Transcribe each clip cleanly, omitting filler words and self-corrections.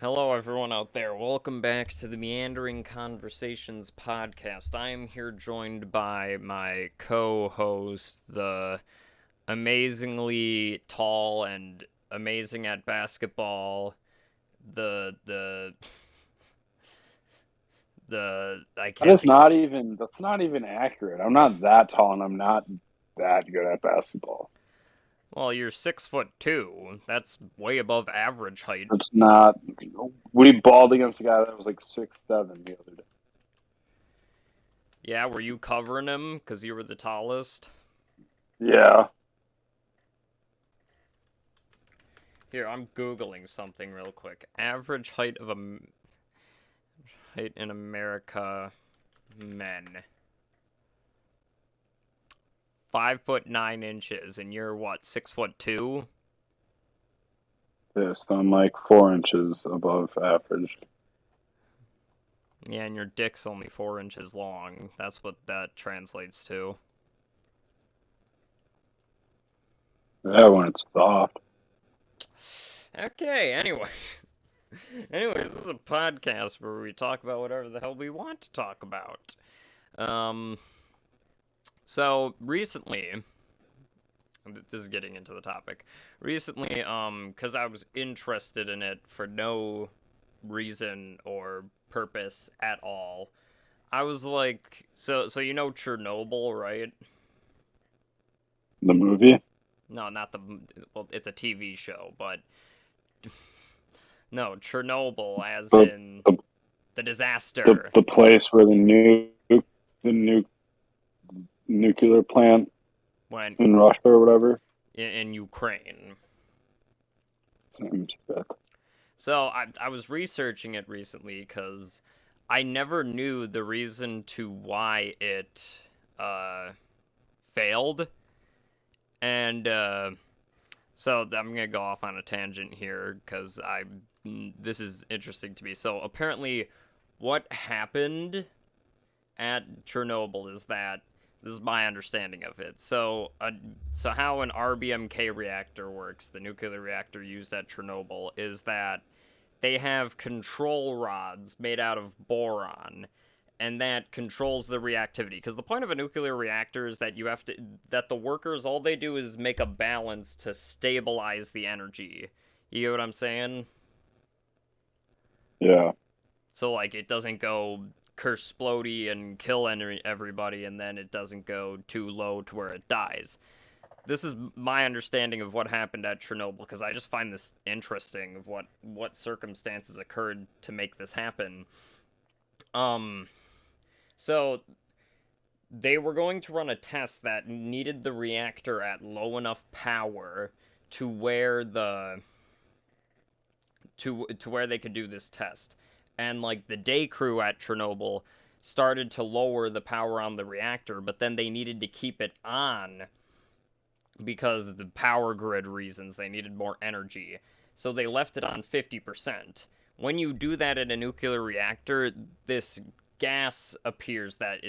Hello, everyone out there. Welcome back to the Meandering Conversations podcast. I am here joined by my co-host, the amazingly tall and amazing at basketball, the I can't think. That's not even accurate. I'm not that tall and I'm not that good at basketball. Well, you're 6'2". That's way above average height. It's not. We balled against a guy that was like 6'7" the other day. Yeah, were you covering him because you were the tallest? Yeah. Here, I'm Googling something real quick. Average height of height in America men. 5'9", and you're what, 6'2"? Yes, I'm like 4 inches above average. Yeah, and your dick's only 4 inches long. That's what that translates to. Yeah, when it's soft. Okay, anyway. Anyways, this is a podcast where we talk about whatever the hell we want to talk about. So recently, this is getting into the topic. Recently, because I was interested in it for no reason or purpose at all, I was like, so you know Chernobyl, right? The movie? No, not the, well, it's a TV show, but no, Chernobyl as The in the, the disaster. the place where the nuclear plant Went in Russia or whatever. in Ukraine. Sounds bad. So I was researching it recently because I never knew the reason to why it failed, and so I'm gonna go off on a tangent here because this is interesting to me. So apparently, what happened at Chernobyl is that this is my understanding of it. So how an RBMK reactor works, the nuclear reactor used at Chernobyl, is that they have control rods made out of boron, and that controls the reactivity. Because the point of a nuclear reactor is that that the workers, all they do is make a balance to stabilize the energy. You get what I'm saying? Yeah. So, like, it doesn't go kersplody and kill everybody, and then it doesn't go too low to where it dies. This is my understanding of what happened at Chernobyl, because I just find this interesting of what circumstances occurred to make this happen. So they were going to run a test that needed the reactor at low enough power to where to where they could do this test. And like the day crew at Chernobyl started to lower the power on the reactor, but then they needed to keep it on because of the power grid reasons. They needed more energy. So they left it on 50%. When you do that in a nuclear reactor, this gas appears that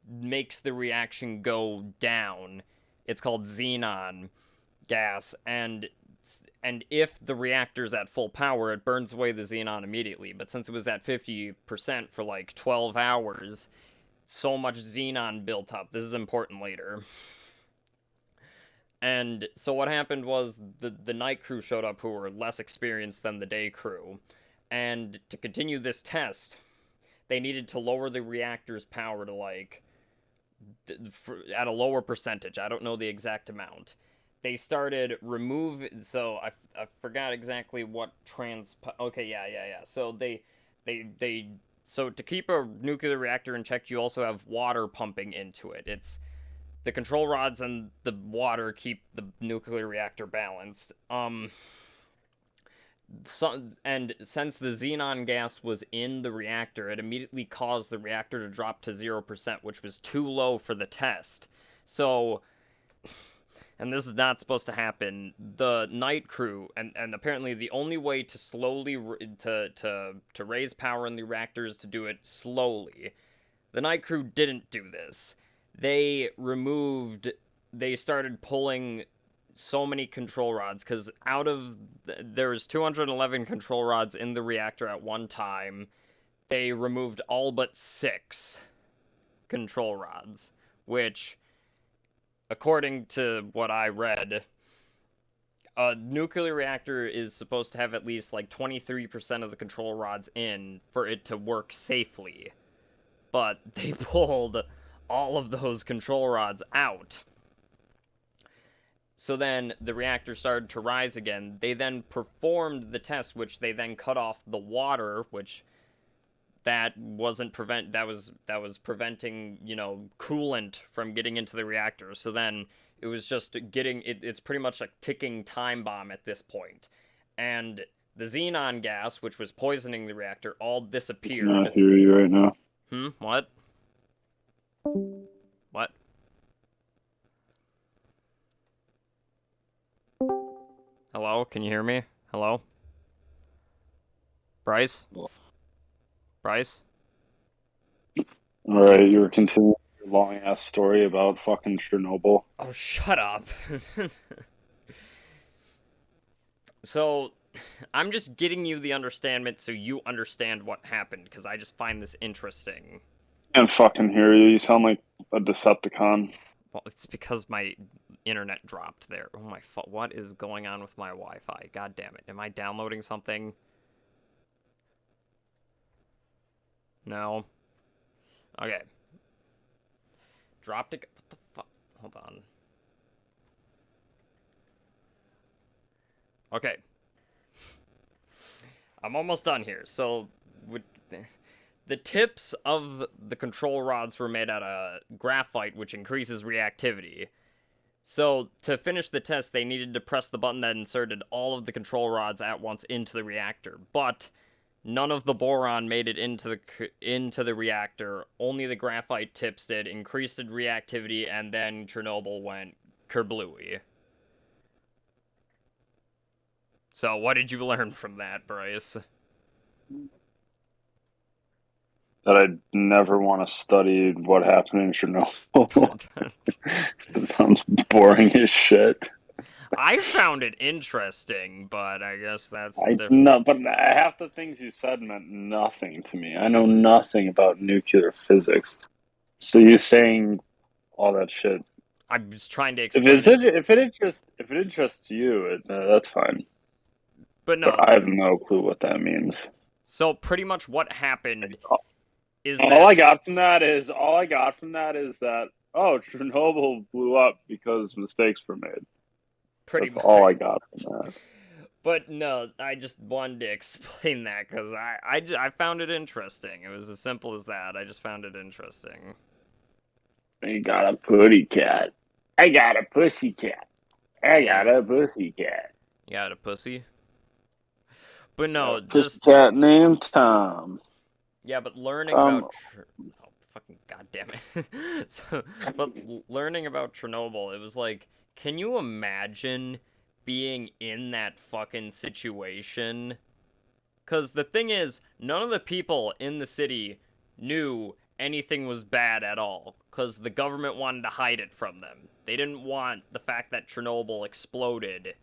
makes the reaction go down. It's called xenon gas, and if the reactor's at full power, it burns away the xenon immediately. But since it was at 50% for like 12 hours, so much xenon built up. This is important later. And so what happened was the night crew showed up who were less experienced than the day crew. And to continue this test, they needed to lower the reactor's power to like at a lower percentage. I don't know the exact amount. They started so I forgot exactly what okay, yeah. So so to keep a nuclear reactor in check, you also have water pumping into it. It's the control rods and the water keep the nuclear reactor balanced. And since the xenon gas was in the reactor, it immediately caused the reactor to drop to 0%, which was too low for the test. So, and this is not supposed to happen, the night crew, and apparently the only way to slowly to raise power in the reactor is to do it slowly. The night crew didn't do this. They started pulling so many control rods, because there's 211 control rods in the reactor at one time. They removed all but 6 control rods, which, according to what I read, a nuclear reactor is supposed to have at least like 23% of the control rods in for it to work safely. But they pulled all of those control rods out. So then the reactor started to rise again. They then performed the test, which they then cut off the water, which that was preventing, coolant from getting into the reactor. So then it was just it's pretty much a ticking time bomb at this point. And the xenon gas, which was poisoning the reactor, all disappeared. I hear you right now. What? What? Hello? Can you hear me? Hello? Bryce? Bryce? Alright, you were continuing your long-ass story about fucking Chernobyl. Oh, shut up. So, I'm just getting you the understanding so you understand what happened, because I just find this interesting. I can't fucking hear you. You sound like a Decepticon. Well, it's because my internet dropped there. Oh my what is going on with my Wi-Fi? God damn it. Am I downloading something? No. Okay. Dropped it. What the fuck? Hold on. Okay. I'm almost done here. So, the tips of the control rods were made out of graphite, which increases reactivity. So, to finish the test, they needed to press the button that inserted all of the control rods at once into the reactor. But none of the boron made it into the reactor. Only the graphite tips did, increased reactivity, and then Chernobyl went kerblooey. So, what did you learn from that, Bryce? That I never want to study what happened in Chernobyl. It sounds boring as shit. I found it interesting, but I guess that's different. No, but half the things you said meant nothing to me. I know nothing about nuclear physics. So you saying all that shit? I'm just trying to explain. If it interests you, that's fine. But no, I have no clue what that means. So pretty much what happened is all I got from that is that Chernobyl blew up because mistakes were made. That's all I got from that. But no, I just wanted to explain that because I found it interesting. It was as simple as that. I just found it interesting. I got a putty cat. I got a pussy cat. I got a pussy cat. You got a pussy? But no, just cat named Tom. Yeah, but learning about fucking goddamn it. But learning about Chernobyl, it was like, can you imagine being in that fucking situation? Because the thing is, none of the people in the city knew anything was bad at all, because the government wanted to hide it from them. They didn't want the fact that Chernobyl exploded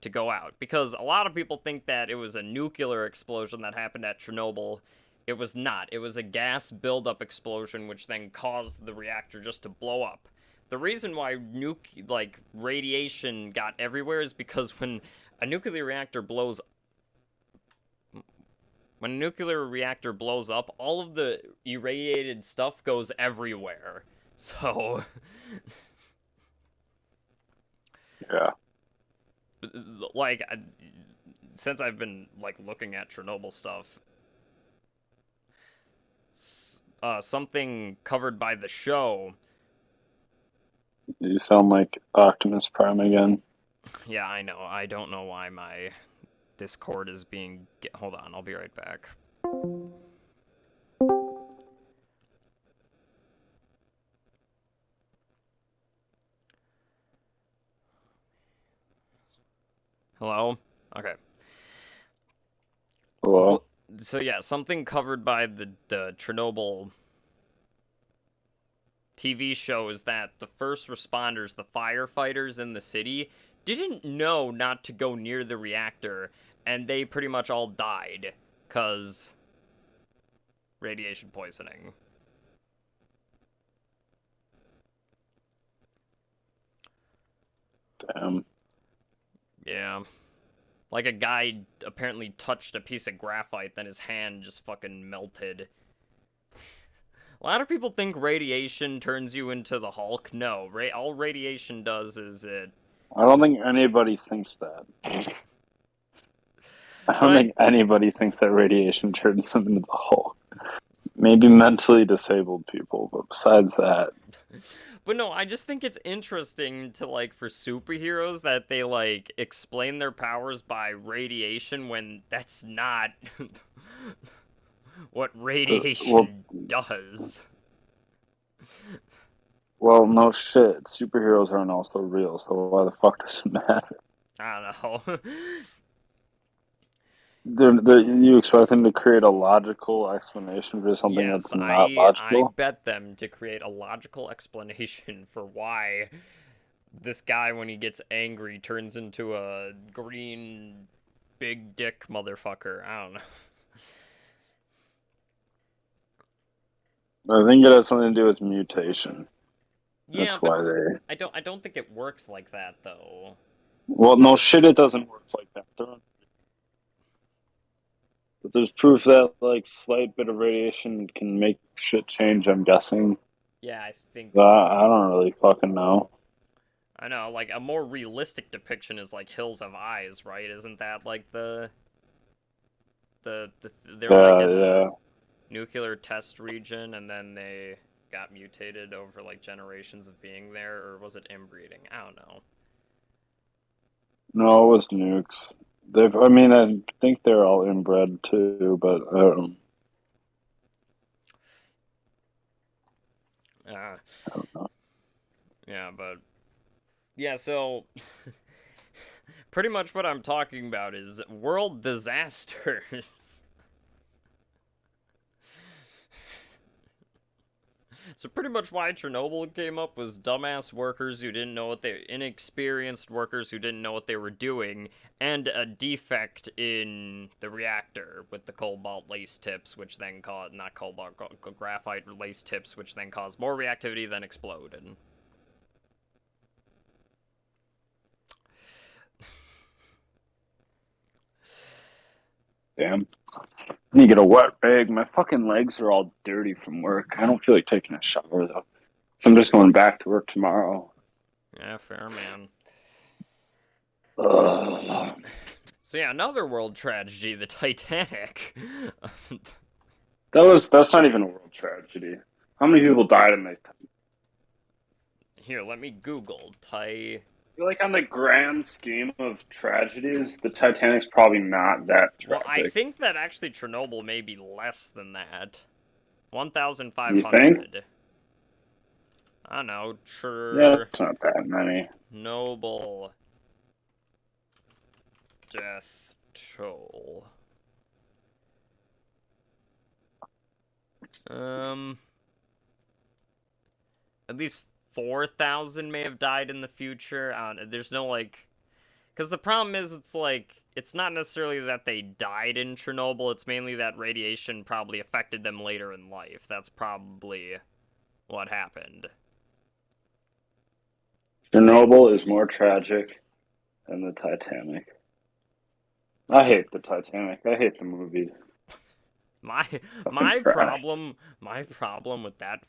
to go out, because a lot of people think that it was a nuclear explosion that happened at Chernobyl. It was not. It was a gas buildup explosion, which then caused the reactor just to blow up. The reason why radiation got everywhere is because when a nuclear reactor blows up, all of the irradiated stuff goes everywhere. So yeah. Like, since I've been looking at Chernobyl stuff, something covered by the show. You sound like Optimus Prime again. Yeah, I know. I don't know why my Discord is being... Hold on, I'll be right back. Hello? Okay. Hello? So yeah, something covered by the Chernobyl TV show is that the first responders, the firefighters in the city, didn't know not to go near the reactor, and they pretty much all died, 'cause radiation poisoning. Damn. Yeah. Like, a guy apparently touched a piece of graphite, then his hand just fucking melted. A lot of people think radiation turns you into the Hulk. No, all radiation does is it... I don't think anybody thinks that. I don't think anybody thinks that radiation turns them into the Hulk. Maybe mentally disabled people, but besides that... But no, I just think it's interesting to, like, for superheroes that they, like, explain their powers by radiation when that's not what radiation does. Well, no shit. Superheroes aren't also real, so why the fuck does it matter? I don't know. You expect them to create a logical explanation for something that's not logical? I bet them to create a logical explanation for why this guy, when he gets angry, turns into a green big dick motherfucker. I don't know. I think it has something to do with mutation. Yeah, that's why they... I don't think it works like that, though. Well, no shit, it doesn't work like that. But there's proof that, like, slight bit of radiation can make shit change, I'm guessing. Yeah, I think so. I don't really fucking know. I know, like, a more realistic depiction is, like, Hills of Eyes, right? Isn't that, like, they're like in a nuclear test region, and then they got mutated over, like, generations of being there, or was it inbreeding? I don't know. No, it was nukes. I think they're all inbred too, but I don't know. Yeah, but yeah, so pretty much what I'm talking about is world disasters. So pretty much why Chernobyl came up was dumbass workers who didn't know what inexperienced workers who didn't know what they were doing, and a defect in the reactor with the cobalt lace tips, which then caused, not cobalt, graphite lace tips, which then caused more reactivity than exploded. Damn. You get a wet bag. My fucking legs are all dirty from work. I don't feel like taking a shower, though. I'm just going back to work tomorrow. Yeah, fair, man. Ugh. So yeah, another world tragedy, the Titanic. That's not even a world tragedy. How many people died in this? Here, let me Google I feel like on the grand scheme of tragedies, the Titanic's probably not that tragic. Well, I think that actually Chernobyl may be less than that. 1,500. You think? I don't know. Yeah, it's not that many. Noble death toll. At least 4,000 may have died in the future. I don't know. There's no, like... Because the problem is, it's like... It's not necessarily that they died in Chernobyl, it's mainly that radiation probably affected them later in life. That's probably what happened. Chernobyl is more tragic than the Titanic. I hate the Titanic. I hate the movie. My problem with that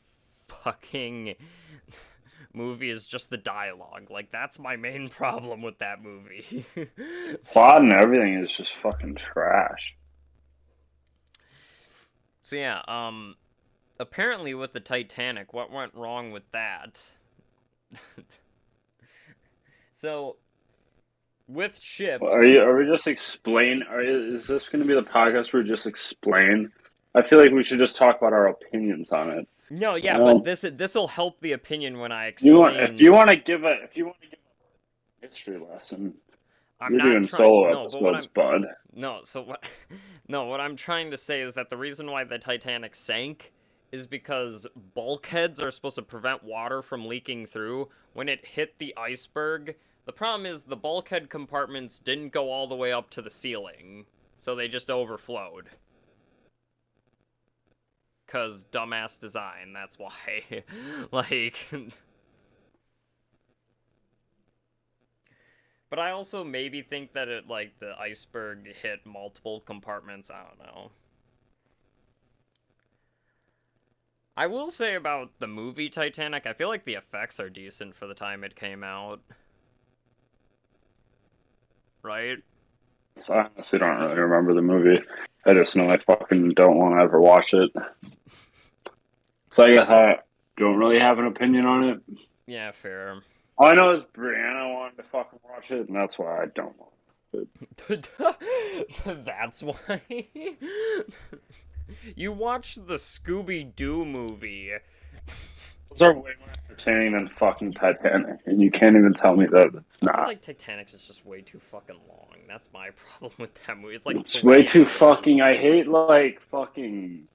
fucking movie is just the dialogue. Like, that's my main problem with that movie. Plot and everything is just fucking trash. So yeah, apparently with the Titanic, what went wrong with that? So, with ships... Are we just explain... Is this going to be the podcast where we just explain? I feel like we should just talk about our opinions on it. No, yeah, but this will help the opinion when I explain... If you want to give a history lesson, you're doing solo episodes, bud. No, so what... No, what I'm trying to say is that the reason why the Titanic sank is because bulkheads are supposed to prevent water from leaking through. When it hit the iceberg, the problem is the bulkhead compartments didn't go all the way up to the ceiling, so they just overflowed. 'Cause dumbass design, that's why. Like... But I also maybe think that it, like, the iceberg hit multiple compartments, I don't know. I will say about the movie Titanic, I feel like the effects are decent for the time it came out. Right? So I honestly don't really remember the movie. I just know I fucking don't want to ever watch it. So I guess I don't really have an opinion on it. Yeah, fair. All I know is Brianna wanted to fucking watch it, and that's why I don't want it. That's why? You watched the Scooby-Doo movie. Those are way more entertaining than fucking Titanic, and you can't even tell me that it's not. I feel like Titanic is just way too fucking long. That's my problem with that movie. It's like it's way too fucking. I hate like fucking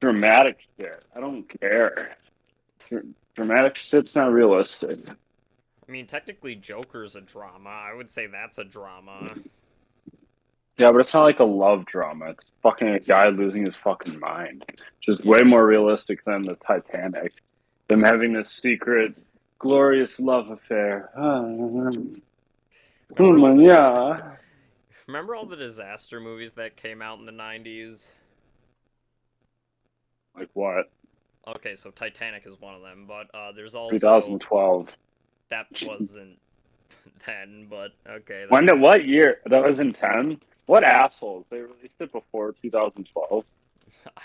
dramatic shit. I don't care. Dramatic shit's not realistic. I mean, technically, Joker's a drama. I would say that's a drama. Yeah, but it's not like a love drama. It's fucking a guy losing his fucking mind. Just way more realistic than the Titanic. Them having this secret, glorious love affair. Yeah. Remember all the disaster movies that came out in the 90s? Like what? Okay, so Titanic is one of them, but there's also... 2012. That wasn't then, but okay. What year? That was in 10? What assholes? They released it before 2012.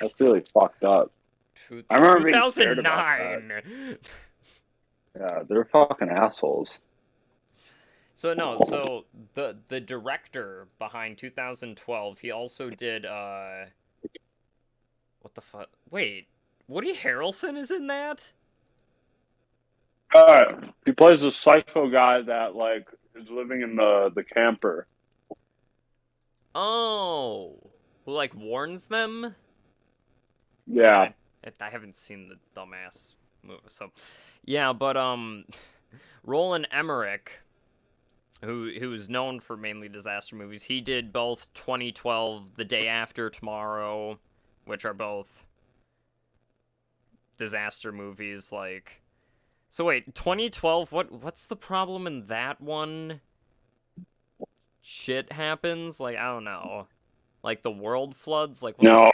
That's really fucked up. I remember being scared about that. Yeah, they're fucking assholes. So the director behind 2012, he also did what the fuck? Wait, Woody Harrelson is in that? He plays a psycho guy that like is living in the camper. Oh, who like warns them? Yeah. I haven't seen the dumbass movie, so yeah. But Roland Emmerich, who's known for mainly disaster movies, he did both 2012, The Day After Tomorrow, which are both disaster movies. Like, so wait, 2012. What's the problem in that one? Shit happens. Like, I don't know. Like the world floods. Like no.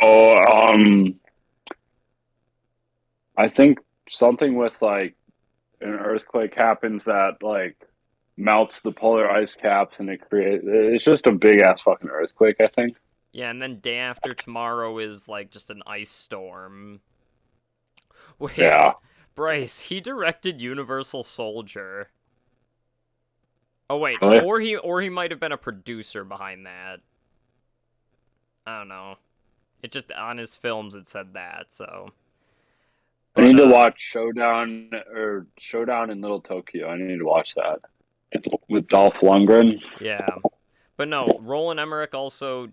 I think something with like an earthquake happens that like melts the polar ice caps and it's just a big ass fucking earthquake, I think. Yeah, and then Day After Tomorrow is like just an ice storm. Wait, yeah. Bryce, he directed Universal Soldier. Oh wait, really? or he might have been a producer behind that. I don't know. It just on his films it said that, so. But, I need to watch Showdown in Little Tokyo. I need to watch that with Dolph Lundgren. Yeah, but no, Roland Emmerich also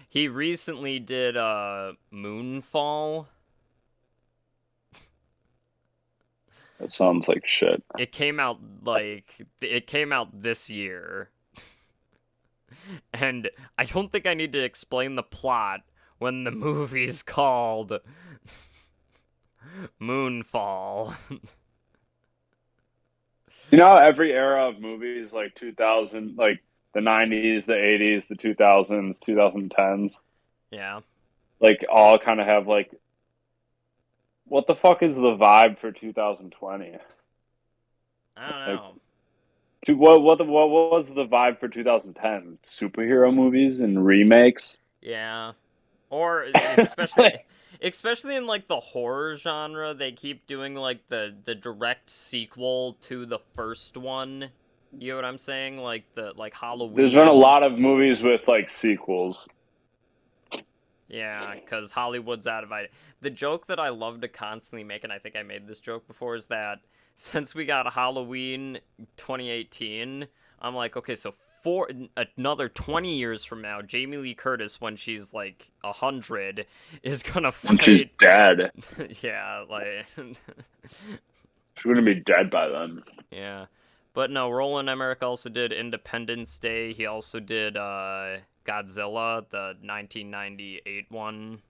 he recently did Moonfall. That sounds like shit. It came out this year. And I don't think I need to explain the plot when the movie's called Moonfall. You know, every era of movies, like 2000, like the 90s, the 80s, the 2000s, 2010s. Yeah. Like, all kind of have, like, what the fuck is the vibe for 2020? I don't know. Like, what was the vibe for 2010? Superhero movies and remakes? Yeah. Or especially in like the horror genre, they keep doing like the direct sequel to the first one. You know what I'm saying? Like Halloween. There's been a lot of movies with like sequels. Yeah, because Hollywood's out of ideas. The joke that I love to constantly make, and I think I made this joke before, is that since we got Halloween 2018, I'm like, okay, so another 20 years from now, Jamie Lee Curtis, when she's like 100, is gonna fight. And she's dead. Yeah, like she's gonna be dead by then. Yeah, but no, Roland Emmerich also did Independence Day. He also did Godzilla, the 1998 one.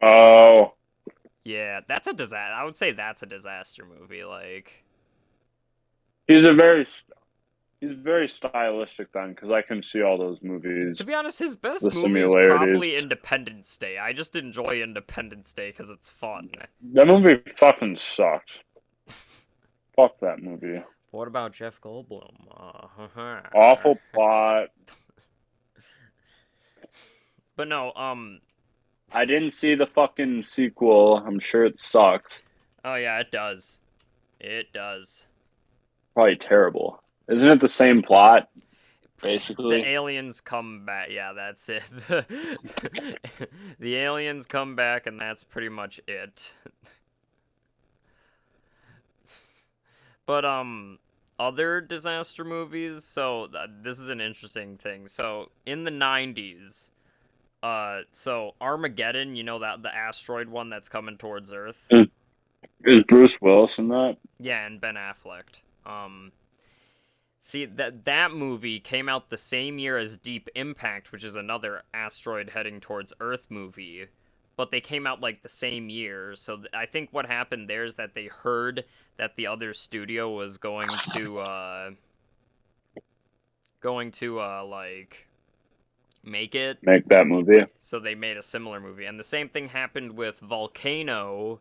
Oh. Yeah, that's a disaster. I would say that's a disaster movie. Like, he's very stylistic then, because I can see all those movies. To be honest, his best movie is probably Independence Day. I just enjoy Independence Day because it's fun. That movie fucking sucks. Fuck that movie. What about Jeff Goldblum? Awful plot. But no, I didn't see the fucking sequel. I'm sure it sucks. Oh yeah, it does. It does. Probably terrible. Isn't it the same plot? Basically, the aliens come back. Yeah, that's it. The aliens come back, and that's pretty much it. But other disaster movies. So this is an interesting thing. So in the 90s, so Armageddon, you know, that the asteroid one that's coming towards Earth. Is Bruce Willis in that? Yeah, and Ben Affleck. See, that movie came out the same year as Deep Impact, which is another asteroid heading towards Earth movie, but they came out like the same year. So I think what happened there is that they heard that the other studio was going to like make that movie. So they made a similar movie, and the same thing happened with Volcano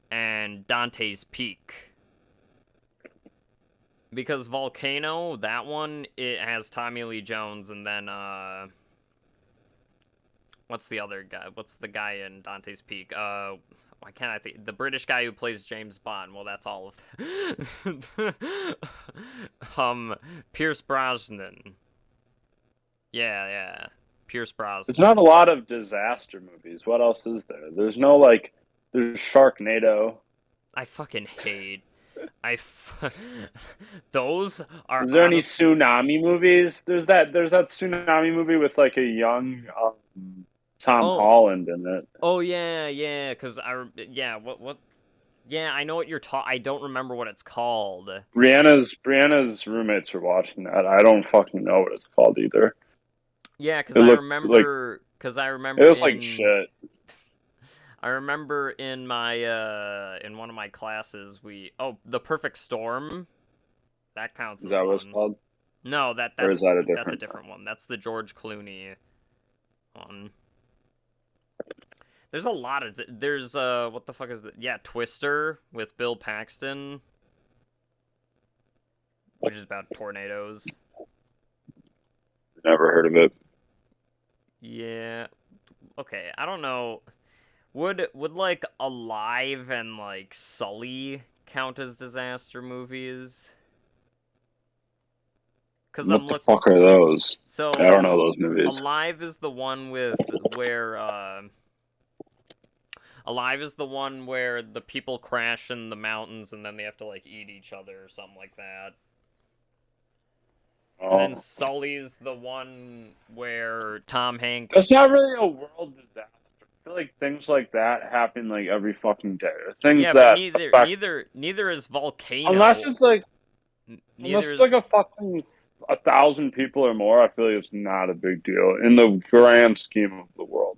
and Dante's Peak. Because Volcano, that one, it has Tommy Lee Jones, and then, what's the other guy? What's the guy in Dante's Peak? Why can't I think? The British guy who plays James Bond. Well, that's all of them. Pierce Brosnan. Yeah. Pierce Brosnan. There's not a lot of disaster movies. What else is there? There's Sharknado. I fucking hate... Those are... Is there any tsunami movies? There's that tsunami movie with like a young Tom Holland in it. Oh yeah, because what? Yeah, I know what you're talking. I don't remember what it's called. Brianna's roommates are watching that. I don't fucking know what it's called either. Yeah, because I remember. It was like shit. I remember in my in one of my classes The Perfect Storm. That counts. Is that what it's called? No, that's a different one. That's the George Clooney one. There's a lot of what the fuck is that? Yeah, Twister with Bill Paxton, which is about tornadoes. Never heard of it. Yeah. Okay, I don't know. Would like Alive and like Sully count as disaster movies? What the fuck are those? So I don't know those movies. Alive is the one where the people crash in the mountains and then they have to like eat each other or something like that. Oh. And then Sully's the one where Tom Hanks... That's not really a world disaster. I feel like things like that happen like every fucking day. Things that neither is Volcano. Unless it's like a fucking 1,000 people or more, I feel like it's not a big deal in the grand scheme of the world.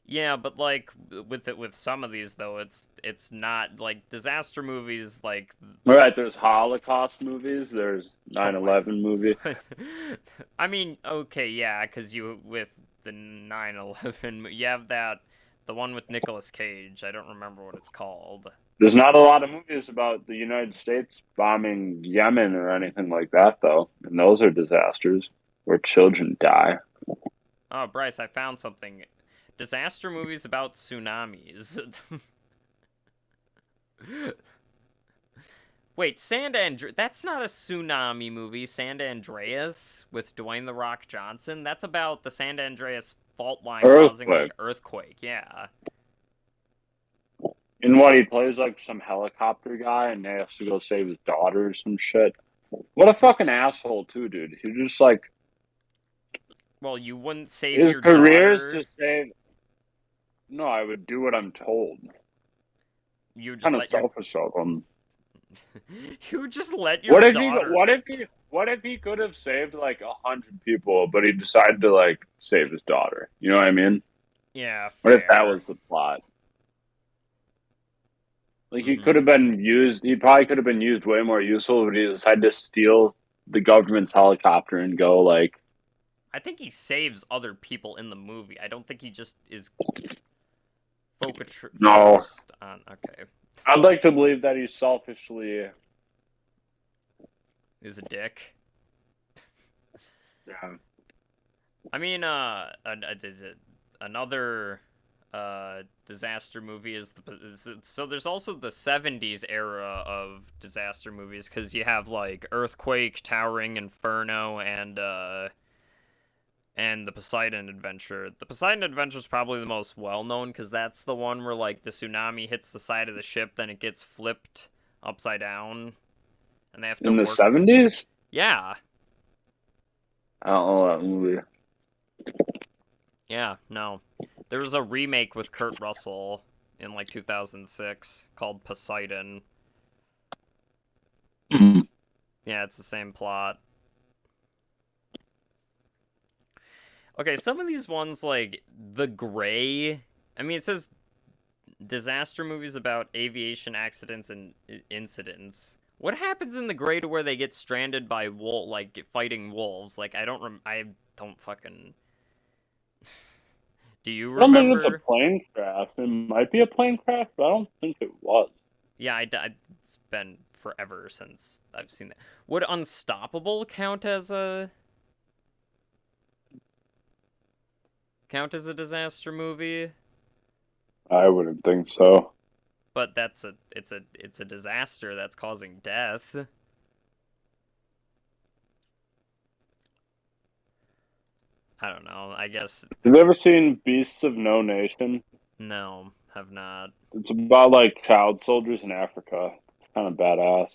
Yeah, but like with some of these though, it's not like disaster movies like. Right, there's Holocaust movies. There's 9/11 movie. I mean, okay, yeah, because with the 9/11, you have the one with Nicolas Cage. I don't remember what it's called. There's not a lot of movies about the United States bombing Yemen or anything like that, though, and those are disasters where children die. Oh, Bryce, I found something. Disaster movies about tsunamis. Wait, that's not a tsunami movie, San Andreas, with Dwayne "The Rock" Johnson. That's about the San Andreas fault line causing like earthquake, yeah. In what, he plays like some helicopter guy and he has to go save his daughter or some shit? What a fucking asshole, too, dude. He just, like... Well, you wouldn't save His your career is daughter. to save... No, I would do what I'm told. You would just Kind of let your... selfish of him. You would just let your daughter... What if he could have saved, like, 100 people, but he decided to, like, save his daughter? You know what I mean? Yeah, What if that fair. was the plot? Like, he Mm-hmm. could have been used... He probably could have been used way more useful, but he decided to steal the government's helicopter and go, like... I think he saves other people in the movie. I don't think he just is No. focused on... Okay. I'd like to believe that he selfishly... Is a dick. Yeah. I mean, another disaster movie is so there's also the 70s era of disaster movies, because you have like Earthquake, Towering Inferno, and the Poseidon Adventure. The Poseidon Adventure is probably the most well-known, because that's the one where like the tsunami hits the side of the ship, then it gets flipped upside down, and they have to In the 70s? Yeah. I don't know that movie. Yeah, no. There was a remake with Kurt Russell in like 2006 called Poseidon. Yeah, it's the same plot. Okay, some of these ones, like The Gray, I mean, it says disaster movies about aviation accidents and incidents. What happens in The Gray to where they get stranded by fighting wolves? Like, I don't fucking... Do you remember? I don't think it's a plane crash. It might be a plane crash, but I don't think it was. Yeah, it's been forever since I've seen that. Would Unstoppable count as a disaster movie? I wouldn't think so. But it's a disaster that's causing death. I don't know. I guess. Have you ever seen Beasts of No Nation? No, have not. It's about like child soldiers in Africa. It's kind of badass.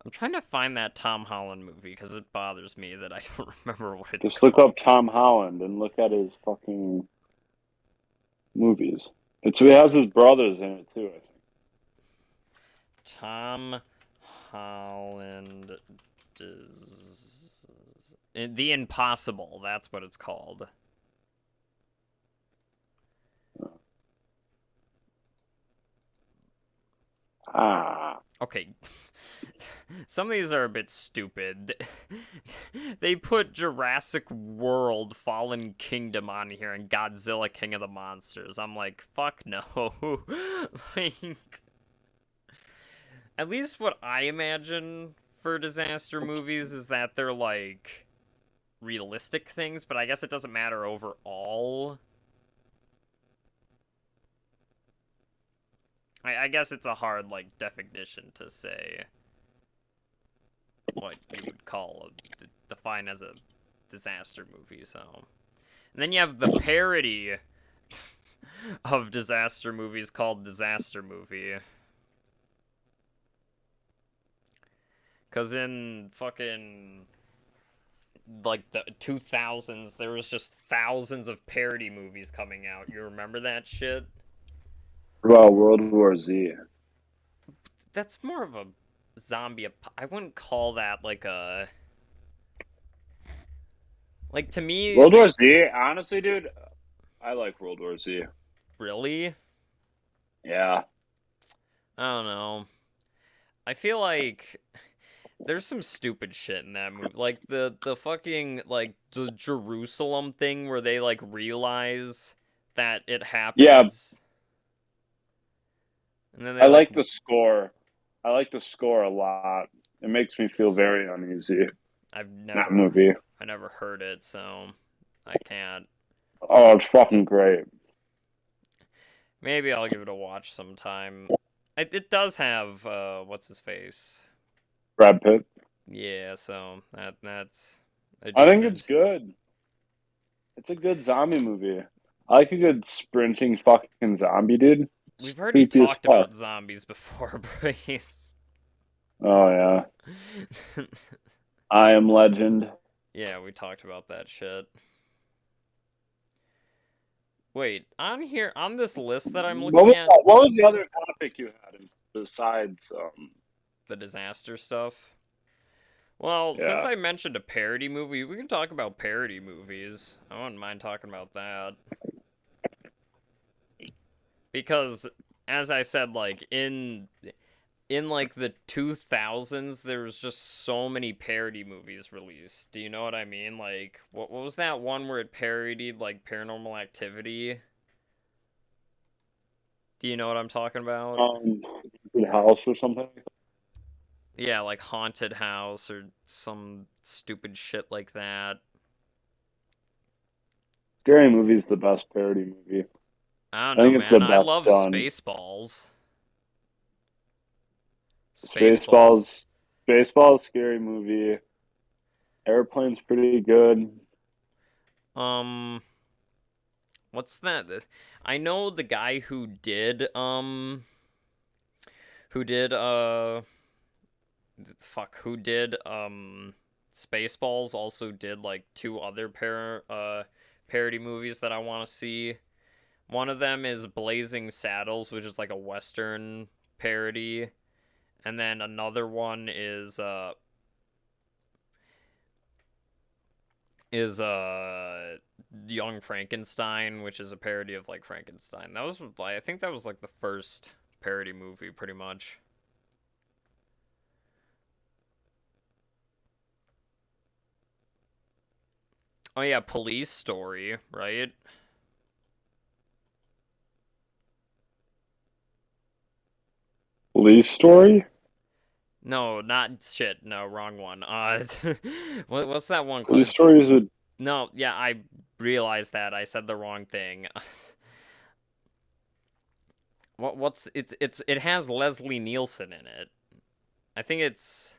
I'm trying to find that Tom Holland movie because it bothers me that I don't remember what it's Just called. look up Tom Holland and look at his fucking movies. It has his brothers in it too, I think. Tom Holland The Impossible, that's what it's called. Okay. Some of these are a bit stupid. They put Jurassic World Fallen Kingdom on here and Godzilla King of the Monsters. I'm like, fuck no. Like, at least what I imagine for disaster movies is that they're like realistic things, but I guess it doesn't matter overall. I guess it's a hard, like, definition to say what you would define as a disaster movie, so. And then you have the parody of disaster movies called Disaster Movie. Because in fucking, like, the 2000s, there was just thousands of parody movies coming out. You remember that shit? Well, World War Z. That's more of a zombie. I wouldn't call that like a... Like, to me... World War Z? Honestly, dude, I like World War Z. Really? Yeah. I don't know. I feel like there's some stupid shit in that movie. Like, the fucking, like, the Jerusalem thing where they, like, realize that it happens... Yeah. And then I like the score. I like the score a lot. It makes me feel very uneasy. That movie. I never heard it, so I can't. Oh, it's fucking great. Maybe I'll give it a watch sometime. It does have what's his face? Brad Pitt. Yeah, so that's. I think it's good. It's a good zombie movie. I like a good sprinting fucking zombie, dude. We've already talked about zombies before, Brace. Oh yeah. I Am Legend. Yeah, we talked about that shit. Wait, on here, on this list that I'm looking at... What was the other topic you had besides... the disaster stuff? Well, Yeah. since I mentioned a parody movie, we can talk about parody movies. I wouldn't mind talking about that. Because, as I said, like, in like the 2000s, there was just so many parody movies released. Do you know what I mean? Like, what was that one where it parodied, like, Paranormal Activity? Do you know what I'm talking about? House or something like that? Yeah, like Haunted House or some stupid shit like that. Scary Movie's the best parody movie. I don't I know, think it's the man. I best love done. Spaceballs. Spaceballs, scary movie. Airplane's pretty good. What's that? I know the guy who did Spaceballs also did like two other parody movies that I want to see. One of them is Blazing Saddles, which is like a western parody, and then another one is Young Frankenstein, which is a parody of like Frankenstein. That was like, I think that was like the first parody movie pretty much. Oh yeah, Police Story, right? Police Story? No, not shit. No, wrong one. What's that one called? Police Story is a... No, yeah, I realized that. I said the wrong thing. It has Leslie Nielsen in it. I think it's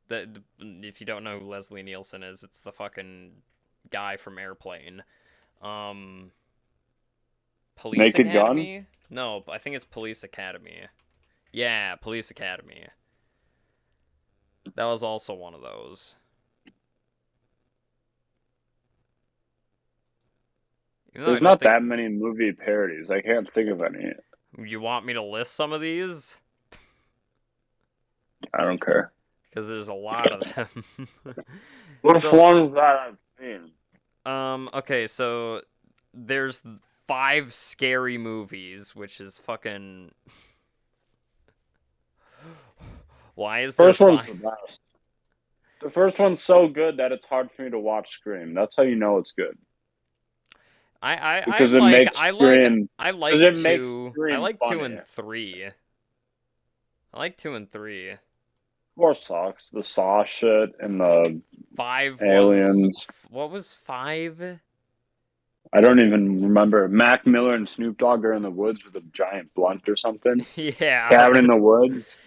if you don't know who Leslie Nielsen is, it's the fucking guy from Airplane. Police Naked Academy? Gun? No, I think it's Police Academy. Yeah, Police Academy. That was also one of those. There's not that many movie parodies. I can't think of any. You want me to list some of these? I don't care. Because there's a lot of them. Which ones that I've seen? Okay, so there's 5 scary movies, which is fucking... Why is First there one's the best. The first one's so good that it's hard for me to watch Scream. That's how you know it's good. I like 2 and 3. I like 2 and 3. 4 sucks. The Saw shit and the 5 aliens. What was 5? I don't even remember. Mac Miller and Snoop Dogg are in the woods with a giant blunt or something. Yeah. Cabin in the Woods.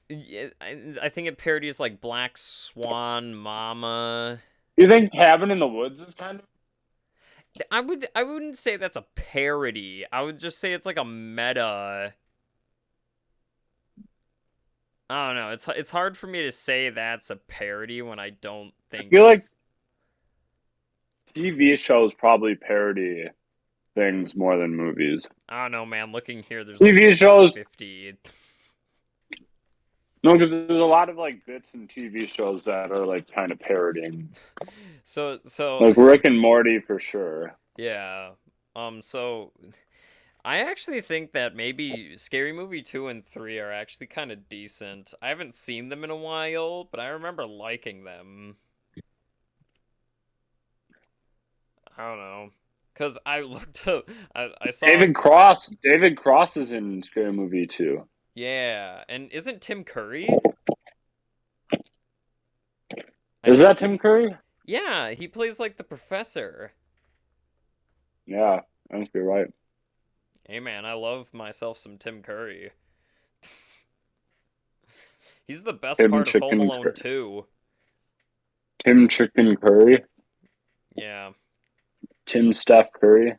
Yeah, I think it parodies like Black Swan, Mama. You think Cabin in the Woods is kind of... I wouldn't say that's a parody. I would just say it's like a meta. I don't know. It's hard for me to say that's a parody when I don't think. I feel like TV shows probably parody things more than movies. I don't know, man. Looking here, there's TV like shows 50. No, because there's a lot of like bits in TV shows that are like kind of parodying. So like Rick and Morty for sure. Yeah. So I actually think that maybe Scary Movie 2 and 3 are actually kind of decent. I haven't seen them in a while, but I remember liking them. I don't know. Because I looked up... I saw... David Cross is in Scary Movie 2. Yeah. And isn't Tim Curry? Is that Tim Curry? Yeah, he plays like the professor. Yeah, I think you're right. Hey man, I love myself some Tim Curry. He's the best part of Home Alone 2. Tim Chicken Curry? Yeah. Tim Steph Curry?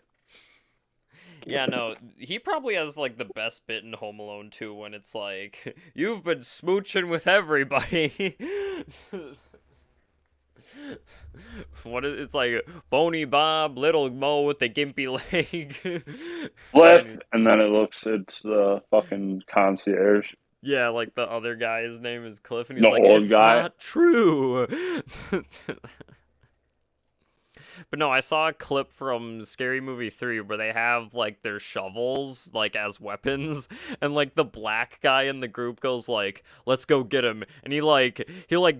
Yeah, no, he probably has, like, the best bit in Home Alone 2 when it's like, you've been smooching with everybody. It's like, Bony Bob, Little Mo with the gimpy leg. Flip, and then it's the fucking concierge. Yeah, like the other guy, his name is Cliff, and he's The like, old it's guy. not true. But no, I saw a clip from Scary Movie 3 where they have, like, their shovels, like, as weapons, and, like, the black guy in the group goes, like, let's go get him, and he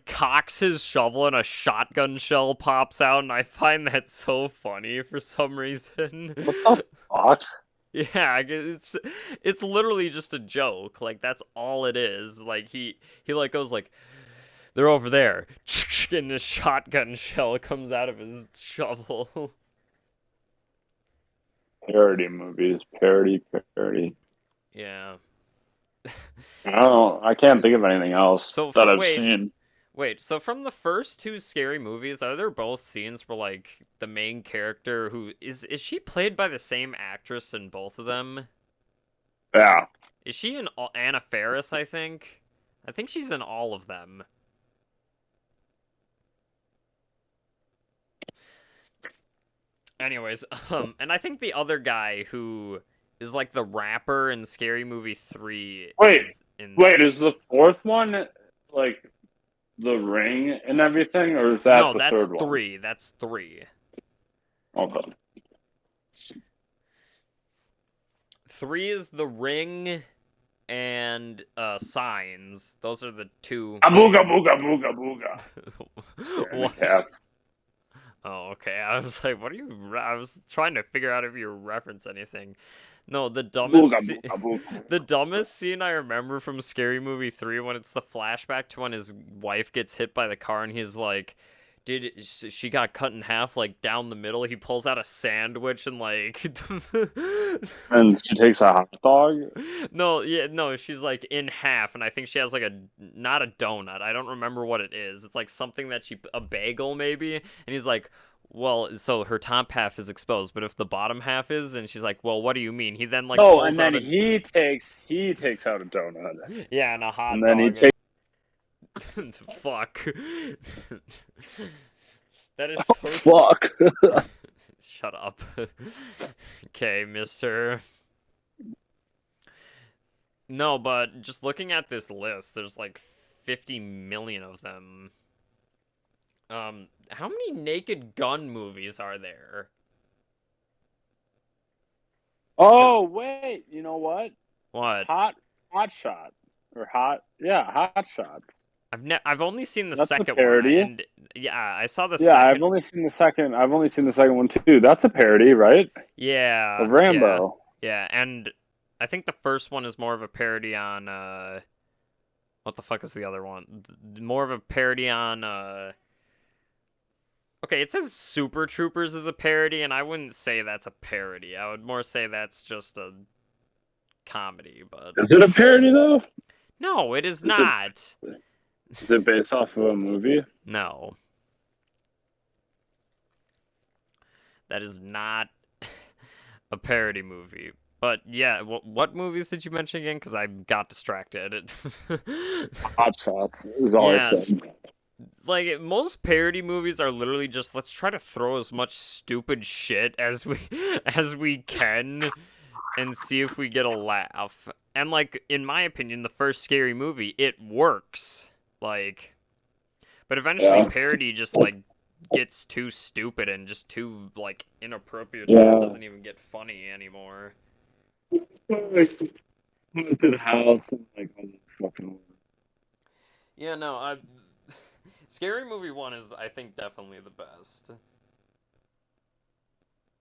cocks his shovel and a shotgun shell pops out, and I find that so funny for some reason. What the fuck? Yeah, it's literally just a joke, like, that's all it is, like, he like, goes, like, they're over there. And the shotgun shell comes out of his shovel. Parody movies. Parody. Yeah. I can't think of anything else that I've seen. Wait, so from the first two Scary Movies, are there both scenes where, like, the main character who... Is she played by the same actress in both of them? Yeah. Is she in Anna Faris, I think? I think she's in all of them. Anyways, and I think the other guy who is like the rapper in Scary Movie 3. Wait, is the fourth one like The Ring and everything, or is that the third one? No, that's 3. That's 3. Okay. 3 is The Ring and Signs. Those are the two. Booga booga. What? Oh, okay. I was like, what are you... I was trying to figure out if you reference anything. No, the dumbest scene I remember from Scary Movie 3 when it's the flashback to when his wife gets hit by the car and he's like, she got cut in half, like, down the middle. He pulls out a sandwich and, like... And she takes a hot dog? No, she's, like, in half, and I think she has, like, not a donut. I don't remember what it is. It's, like, something that a bagel, maybe? And he's like, well, so her top half is exposed, but if the bottom half is, and she's like, well, what do you mean? He then, like, pulls and then he takes out a donut. Yeah, and a hot dog. And then he takes... Fuck. That is so... Fuck. Shut up. Okay, mister. No, but just looking at this list, there's like 50 million of them. How many Naked Gun movies are there? Oh, wait. You know what? What? Hot Shot. Hot Shot. I've only seen the That's second a parody. one. And, yeah, I saw the second. Yeah, I've only seen the second one too. That's a parody, right? Yeah. Of Rambo. Yeah, and I think the first one is more of a parody on what the fuck is the other one? More of a parody on okay, it says Super Troopers is a parody, and I wouldn't say that's a parody. I would more say that's just a comedy, but... Is it a parody, though? No, it is not. Is it based off of a movie? No. That is not a parody movie. But yeah, what movies did you mention again? Because I got distracted. Hot Shots is all I said. Like, most parody movies are literally just, let's try to throw as much stupid shit as we can and see if we get a laugh. And, like, in my opinion, the first Scary Movie, it works. Like, but eventually parody just, like, gets too stupid and just too, like, inappropriate. Yeah. It doesn't even get funny anymore. Haunted house and, like, all this fucking... Yeah, no, Scary Movie 1 is, I think, definitely the best.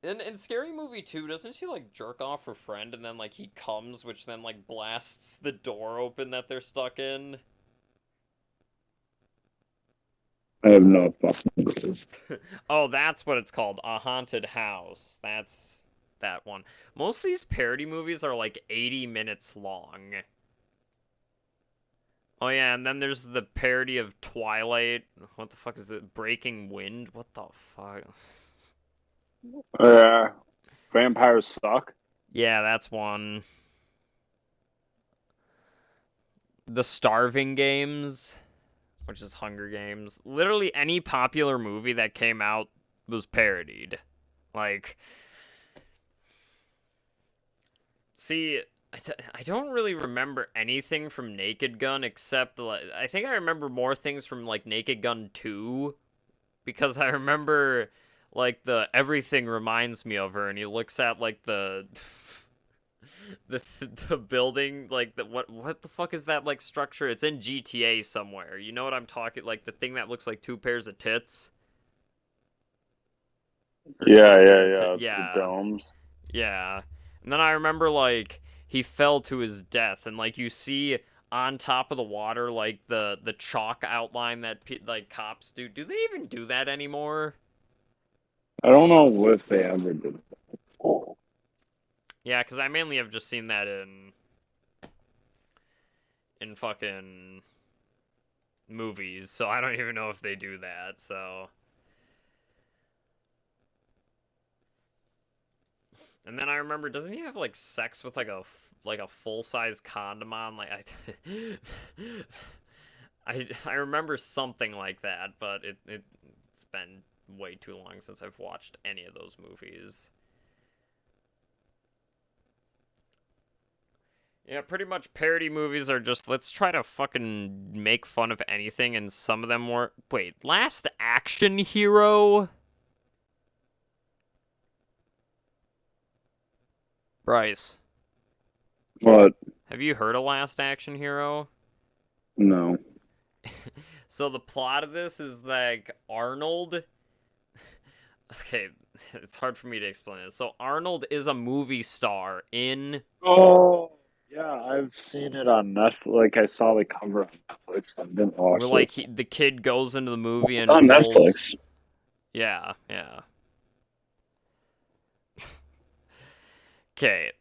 In Scary Movie 2, doesn't she, like, jerk off her friend and then, like, he comes, which then, like, blasts the door open that they're stuck in? I have no fucking clue. Oh, that's what it's called. A Haunted House. That's that one. Most of these parody movies are, like, 80 minutes long. Oh, yeah, and then there's the parody of Twilight. What the fuck is it? Breaking Wind? What the fuck? Vampires suck? Yeah, that's one. The Starving Games, which is Hunger Games. Literally any popular movie that came out was parodied. Like, see, I don't really remember anything from Naked Gun except, like, I think I remember more things from, like, Naked Gun 2, because I remember, like, the everything reminds me of her, and he looks at, like, the the building, like, what the fuck is that, like, structure? It's in GTA somewhere. You know what I'm talking, like, the thing that looks like two pairs of tits? Or Yeah, something. yeah. The Yeah. domes. Yeah. And then I remember, like, he fell to his death, and, like, you see on top of the water, like, the chalk outline that, like, cops do. Do they even do that anymore? I don't know if they ever did that. Yeah, because I mainly have just seen that in fucking movies, so I don't even know if they do that, so... And then I remember, doesn't he have, like, sex with, like, a full-size condom on? Like, I remember something like that, but it's been way too long since I've watched any of those movies. Yeah, pretty much parody movies are just, let's try to fucking make fun of anything, and some of them were... Wait, Last Action Hero? Bryce. What? Have you heard of Last Action Hero? No. So the plot of this is like Arnold... Okay, it's hard for me to explain this. So Arnold is a movie star in... Oh, yeah, I've seen it on Netflix. Like, I saw the cover on Netflix, but I didn't watch Where, it. like, the kid goes into the movie It's and on pulls... Netflix. Yeah, yeah. Okay.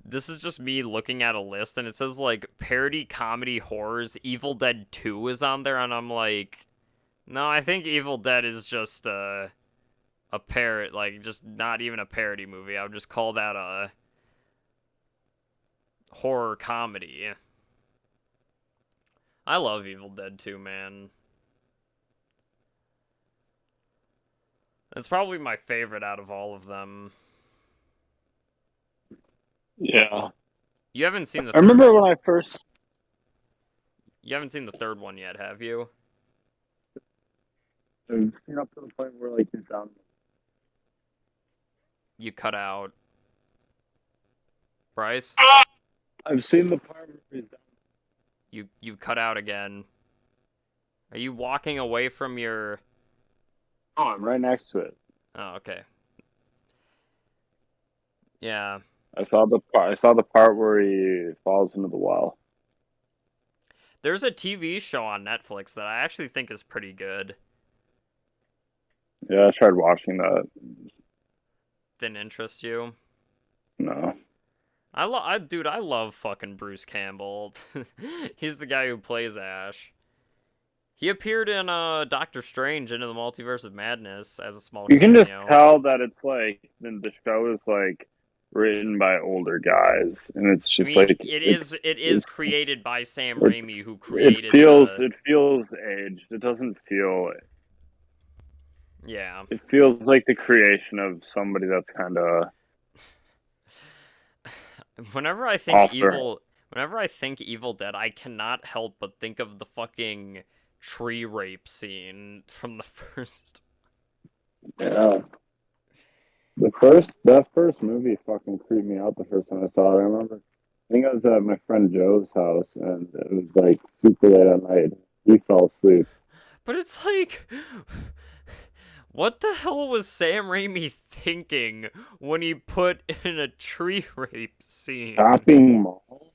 This is just me looking at a list, and it says, like, parody comedy horrors. Evil Dead 2 is on there, and I'm like... No, I think Evil Dead is just, a parrot, like, just not even a parody movie. I would just call that a horror comedy. I love Evil Dead 2, man. It's probably my favorite out of all of them. Yeah. You haven't seen the I third remember one. when I first... You haven't seen the third one yet, have you? I've seen up to the point where, like, he's down. You cut out. Bryce? I've seen the part where he's down. You cut out again. Are you walking away from your... Oh, I'm right next to it. Oh, okay. Yeah. I saw the part where he falls into the well. There's a TV show on Netflix that I actually think is pretty good. Yeah, I tried watching that. Didn't interest you? No. Dude, I love fucking Bruce Campbell. He's the guy who plays Ash. He appeared in Doctor Strange Into the Multiverse of Madness as a small You can cameo. just tell that it's like the show is like written by older guys, and it's just like it is created by Sam Raimi, who created. It feels aged. It doesn't feel. Yeah. It feels like the creation of somebody that's kind of. Whenever I think Evil Dead, I cannot help but think of the fucking tree rape scene from the first. Yeah. That first movie fucking creeped me out the first time I saw it. I remember, I think I was at my friend Joe's house, and it was like super late at night. He fell asleep. But it's like, what the hell was Sam Raimi thinking when he put in a tree rape scene? Chopping Mall?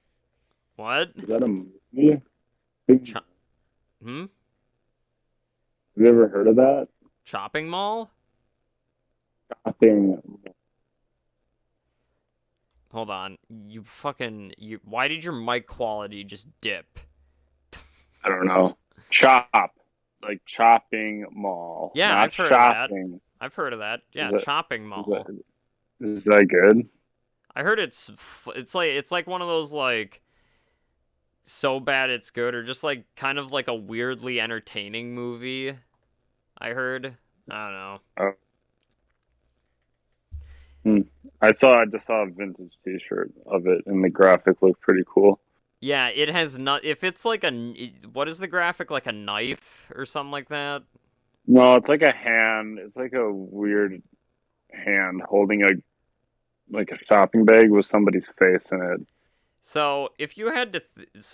What? Is that a movie? Hmm? Have you ever heard of that? Chopping Mall? Chopping. Hold on. Why did your mic quality just dip? I don't know. Chop. Like Chopping Mall. Yeah, not I've heard shopping. of that. I've heard of that. Yeah, Chopping Mall. Is that good? I heard it's like one of those like so bad it's good, or just like kind of like a weirdly entertaining movie. I heard. I don't know. Oh, I just saw a vintage T-shirt of it, and the graphic looked pretty cool. Yeah, it has not. If it's like what is the graphic, like a knife or something like that? No, it's like a hand. It's like a weird hand holding a like a shopping bag with somebody's face in it. So if you had to,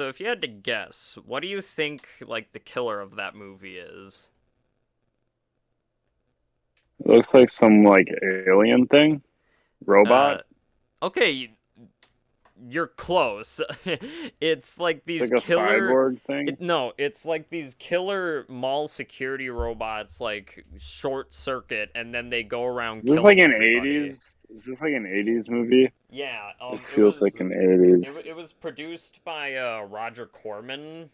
if you had to guess, what do you think like the killer of that movie is? It looks like some like alien thing, Uh, robot. okay, you're close. It's like It's these like a killer. cyborg thing. No, it's like these killer mall security robots, like short circuit, and then they go around Is this like killing an everybody. '80s? Is this like an '80s movie? Yeah, This feels like an '80s. it was produced by Roger Corman,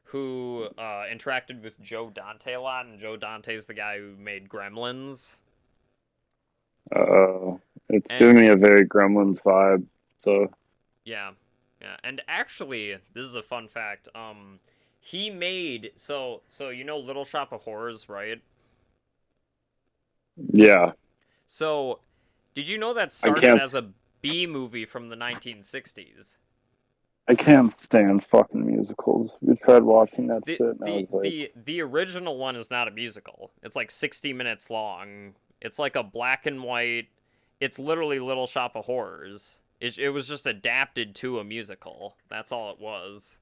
who interacted with Joe Dante a lot, and Joe Dante's the guy who made Gremlins. It's And giving me a very Gremlins vibe. So yeah, yeah, and actually, this is a fun fact. He made you know Little Shop of Horrors, right? yeah, So, did you know that I started can't. as a B movie from the 1960s? I can't stand fucking musicals. We tried watching that shit, and I was like, The original one is not a musical. It's like 60 minutes long. It's like a black and white. It's literally Little Shop of Horrors. It was just adapted to a musical. That's all it was.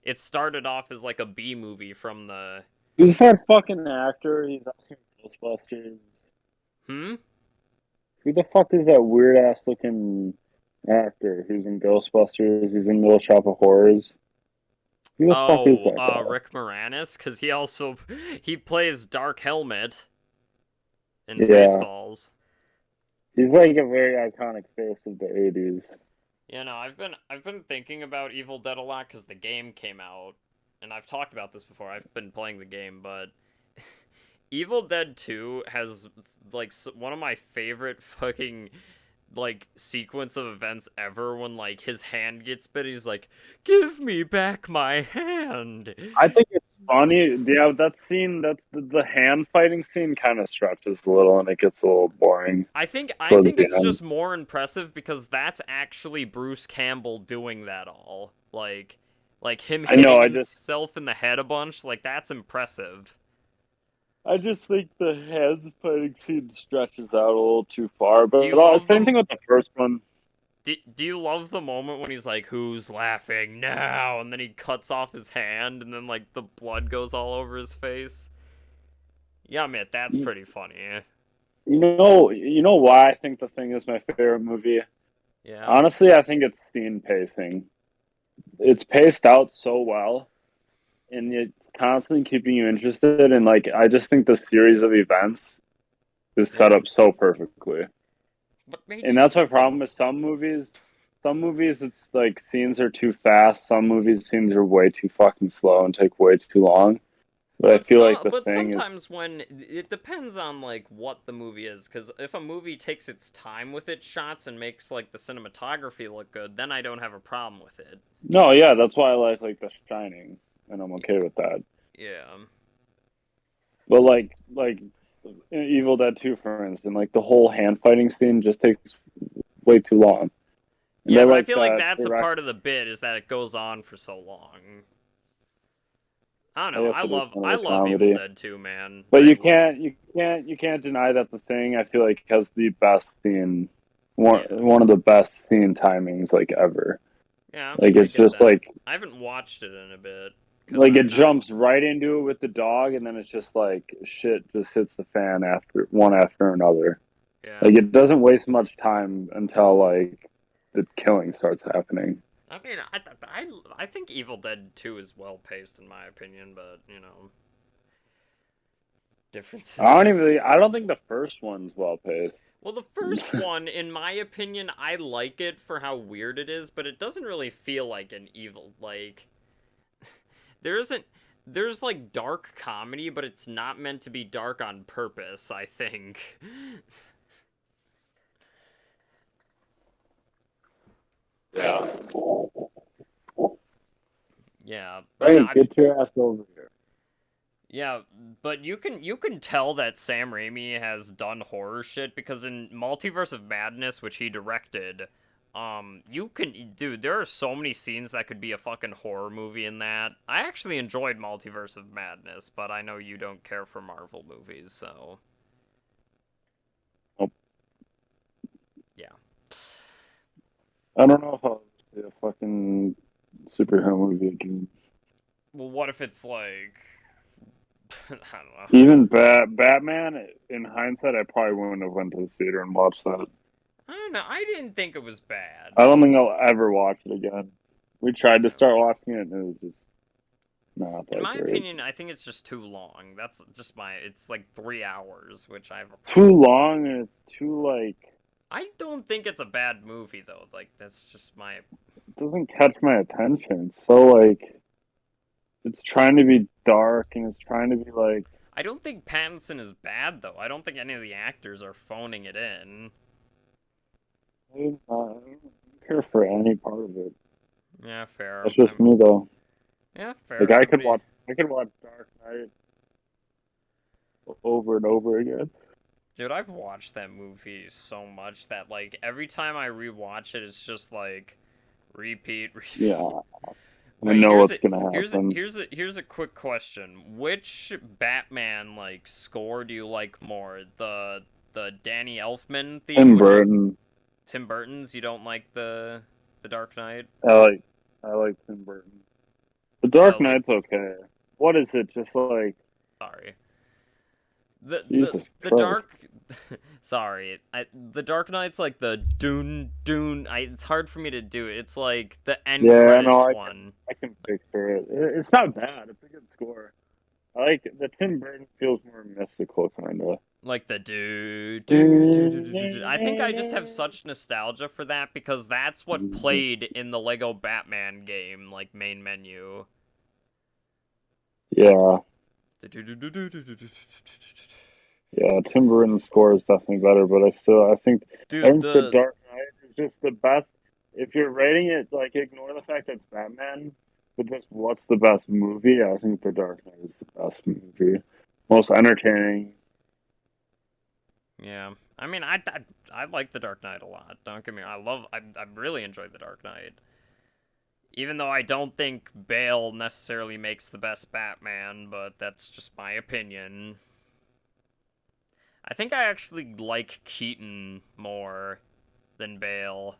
It started off as like a B movie from the. who's that fucking actor? He's asking Ghostbusters. Hmm? Who the fuck is that weird ass looking actor who's in Ghostbusters? He's in Little Shop of Horrors. Who the fuck is Oh, that guy? Rick Moranis, because he plays Dark Helmet in Yeah, Spaceballs. he's like a very iconic face of the '80s. You know, I've been thinking about Evil Dead a lot because the game came out, and I've talked about this before. I've been playing the game, but Evil Dead 2 has like one of my favorite fucking like sequence of events ever when like his hand gets bit. He's like, "Give me back my hand." I think it's funny. Yeah, that scene, that's the hand fighting scene, kind of stretches a little, and it gets a little boring I towards think the it's end. just more impressive because that's actually Bruce Campbell doing that all. Like him I know. hitting himself in the head a bunch, like that's impressive. I just think the hand fighting scene stretches out a little too far. Do But you love same the thing with the first one. do you love the moment when he's like, "Who's laughing now?" and then he cuts off his hand and then like the blood goes all over his face? Yeah, man, that's You, pretty funny. you know why I think The Thing is my favorite movie. Yeah. Honestly, I think it's scene pacing. It's paced out so well, and it's constantly keeping you interested. And like, I just think the series of events is set Yeah. up so perfectly. What made And you that's my think the problem with some movies. Some movies, it's like scenes are too fast. Some movies, scenes are way too fucking slow and take way too long. But I feel like The But Thing is, sometimes when it depends on like what the movie is, because if a movie takes its time with its shots and makes like the cinematography look good, then I don't have a problem with it. no, yeah, that's why I like The Shining, and I'm okay with that. Yeah. But like Evil Dead 2, for instance, like the whole hand fighting scene just takes way too long. And Yeah, they but I like feel like that that's a direct. part of the bit is that it goes on for so long. I don't I know. guess it is I kind of a love Evil comedy. Dead 2, man. But I love. you can't deny that The Thing, I feel like, has the best scene, Yeah. one of the best scene timings like ever. Yeah, Like I it's get just that. I haven't watched it in a bit cuz like it I jumps right into it with the dog, and then it's just like shit just hits the fan after one after another. yeah. Like it doesn't waste much time until like the killing starts happening. I mean, I think Evil Dead 2 is well paced in my opinion, but, you know, differences are I don't think the first one's well paced. Well, the first one, in my opinion, I like it for how weird it is, but it doesn't really feel like an evil. Like, there isn't. There's like dark comedy, but it's not meant to be dark on purpose, I think. Yeah. Yeah, but Hey, get your ass over here. yeah, but you can tell that Sam Raimi has done horror shit because in Multiverse of Madness, which he directed, dude, there are so many scenes that could be a fucking horror movie in that. I actually enjoyed Multiverse of Madness, but I know you don't care for Marvel movies, so Nope. yeah. I don't know if I'll see a fucking superhero movie again. Well, what if it's like I don't know. Even Batman, in hindsight, I probably wouldn't have went to the theater and watched that. I don't know. I didn't think it was bad. I don't think I'll ever watch it again. We tried to Yeah. start watching it, and it was just not In that my great. opinion, I think it's just too long. That's just my. It's like 3 hours, which I have a Too problem. long, and it's too, like... I don't think it's a bad movie though. Like that's just my. It doesn't catch my attention. It's so, like... It's trying to be dark, and it's trying to be, like... I don't think Pattinson is bad though. I don't think any of the actors are phoning it in. I don't care for any part of it. Yeah, fair. That's just me, though. Yeah, fair. Like, Everybody... I could watch Dark Knight over and over again. Dude, I've watched that movie so much that like every time I rewatch it, it's just like repeat, repeat. Yeah. I Wait, know what's gonna happen. here's a quick question. Which Batman like score do you like more? The Danny Elfman theme, Tim which is Burton. Tim Burton's. You don't like the Dark Knight? I like Tim Burton. The Dark Like Knight's okay. What is it? Just like... sorry. The Jesus the Christ. dark sorry. The Dark Knight's like the Dune Dune. It's hard for me to do it. It's like the end credits one. I can picture it. It's not bad. It's a good score. I like it. The Tim Burton feels more mystical, kind of. Like the do. I think I just have such nostalgia for that because that's what played in the Lego Batman game, like main menu. Yeah. Yeah, Tim Burton's score is definitely better, but I think Dude, The Dark Knight is just the best. If you're rating it, like, ignore the fact that it's Batman, but just what's the best movie? I think The Dark Knight is the best movie. Most entertaining. yeah. I mean, I like The Dark Knight a lot. Don't get me wrong. I really enjoyed The Dark Knight. Even though I don't think Bale necessarily makes the best Batman, but that's just my opinion. I think I actually like Keaton more than Bale.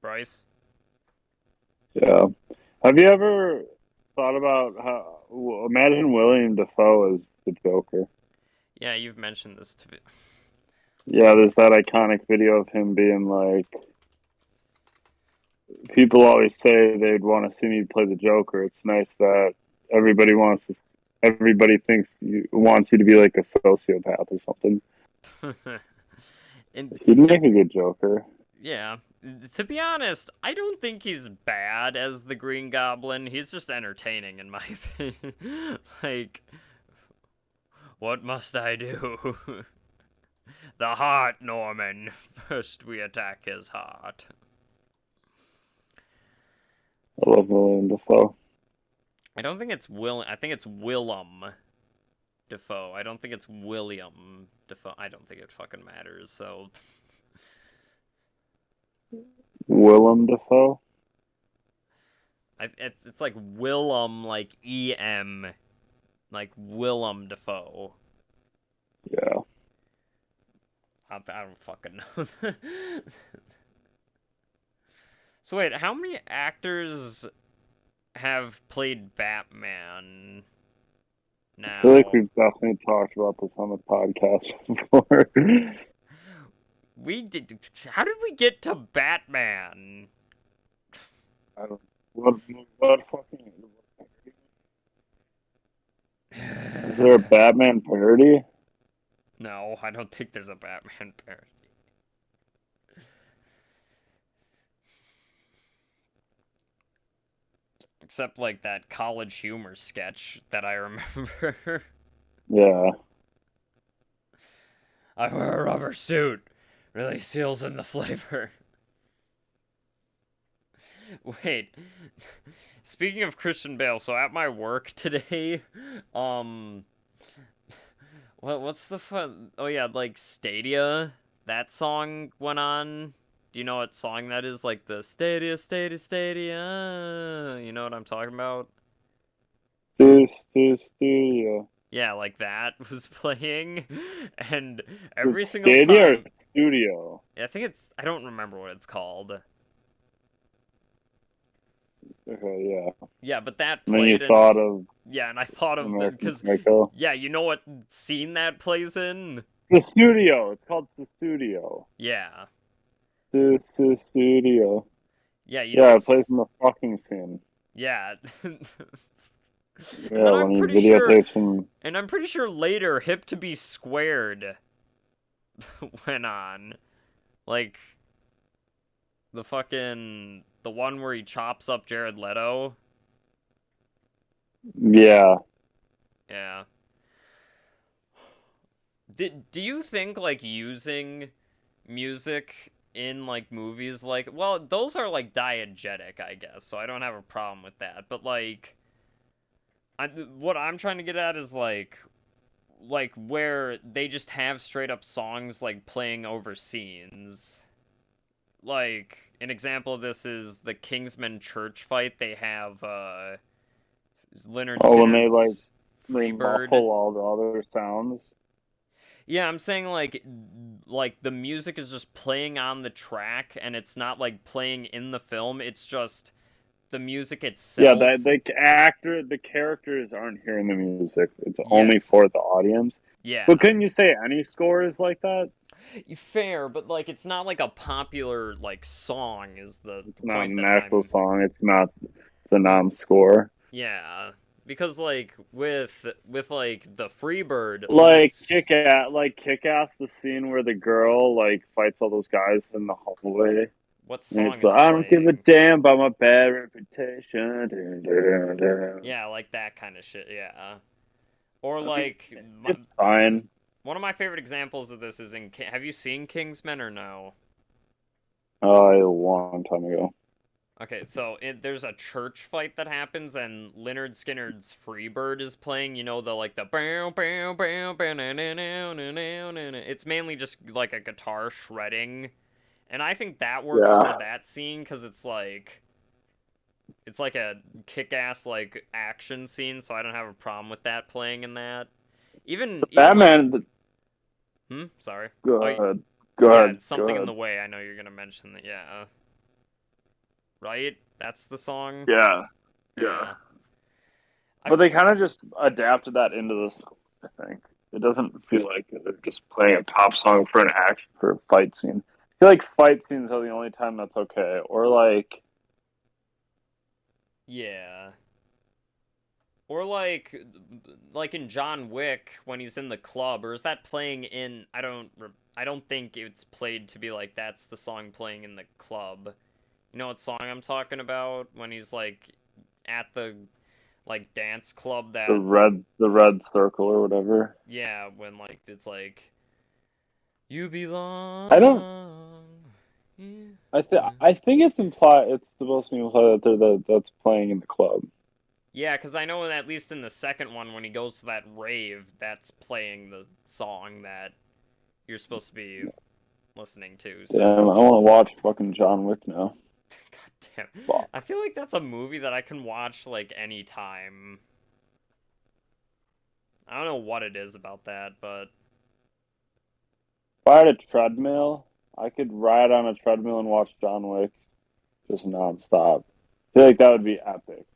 Bryce? Yeah. Have you ever thought about how... Imagine William Dafoe as the Joker. Yeah, you've mentioned this to me. Yeah, there's that iconic video of him being like... People always say they'd want to see me play the Joker. It's nice that everybody wants you to be like a sociopath or something. He'd make a good Joker. Yeah. To be honest, I don't think he's bad as the Green Goblin. He's just entertaining, in my opinion. Like, what must I do? The heart, Norman. First we attack his heart. I love William Dafoe. I don't think it's I think it's Willem Dafoe. I don't think it's William Dafoe. I don't think it fucking matters, so... Willem Dafoe? It's like Willem, like E-M, like Willem Dafoe. Yeah. I don't fucking know. So wait, how many actors have played Batman now? I feel like we've definitely talked about this on the podcast before. We did. How did we get to Batman? I don't. What fucking? Is there a Batman parody? No, I don't think there's a Batman parody. Except like that College Humor sketch that I remember. Yeah. I wear a rubber suit. Really seals in the flavor. Wait. Speaking of Christian Bale, so at my work today, what's the fun? Oh yeah, like Stadia. That song went on. Do you know what song that is? Like the Stadia, Stadia, Stadia. You know what I'm talking about? Studio. Yeah, like that was playing, and every single Stadia or time. Studio? I think it's. I don't remember what it's called. Okay, yeah. Yeah, but that And then you played, and thought of yeah, and I thought of the American because Psycho. yeah, you know what scene that plays in? The Studio. It's called The Studio. Yeah, The Studio. yeah, you know Yeah, it what's plays in the fucking scene. yeah, and Yeah, then when he videotapes him. I'm pretty sure later, Hip to Be Squared went on, like the one where he chops up Jared Leto. Yeah. Yeah. Do you think like using music in like movies like well those are like diegetic I guess so I don't have a problem with that but like what I'm trying to get at is like where they just have straight up songs like playing over scenes like an example of this is the Kingsman church fight they have Leonard Oh, when they Skinner's they Freebird. muffle all the other sounds. Yeah, I'm saying like the music is just playing on the track and it's not like playing in the film. It's just the music Yeah, itself. the characters aren't hearing the music. It's only Yes. for the audience. Yeah. But couldn't you say any score is like that? Fair, but like it's not like a popular like song is It's the not point an that actual I'm song. It's a non-score. yeah. Because like with like the Freebird Like Leonard's Kick-Ass, the scene where the girl like fights all those guys in the hallway. what And song it's is like, I don't give a playing? damn about my bad reputation. Dun, dun, dun. Yeah, like that kind of shit, yeah. Or I mean, like it's fine. one of my favorite examples of this is in have you seen Kingsman or no? A long time ago. Okay, so there's a church fight that happens, and Leonard Skinner's Freebird is playing. You know the like the bow bow bow bow na na na na na na na. It's mainly just like a guitar shredding, and I think that works for Yeah. that scene because it's like a kick-ass like action scene, so I don't have a problem with that playing in that. Even like Batman. sorry. Go Oh, ahead. Go yeah, ahead. it's something in the way. I know you're gonna mention that. Yeah. Right? That's the song? Yeah. Yeah. But they kind of just adapted that into the score, I think. It doesn't feel like they're just playing a pop song for for a fight scene. I feel like fight scenes are the only time that's okay. Or like Yeah. Or like in John Wick when he's in the club, or is that playing in I don't think it's played to be like that's the song playing in the club. You know what song I'm talking about when he's like at the like dance club that the red circle or whatever. yeah, when like it's like you belong. I don't Yeah. I think it's supposed to imply that that's playing in the club. Yeah, because I know at least in the second one, when he goes to that rave, that's playing the song that you're supposed to be listening to. So. Damn, I want to watch fucking John Wick now. God damn. Fuck. I feel like that's a movie that I can watch, like, anytime. I don't know what it is about that, but... If I had a treadmill, I could ride on a treadmill and watch John Wick just nonstop. I feel like that would be epic.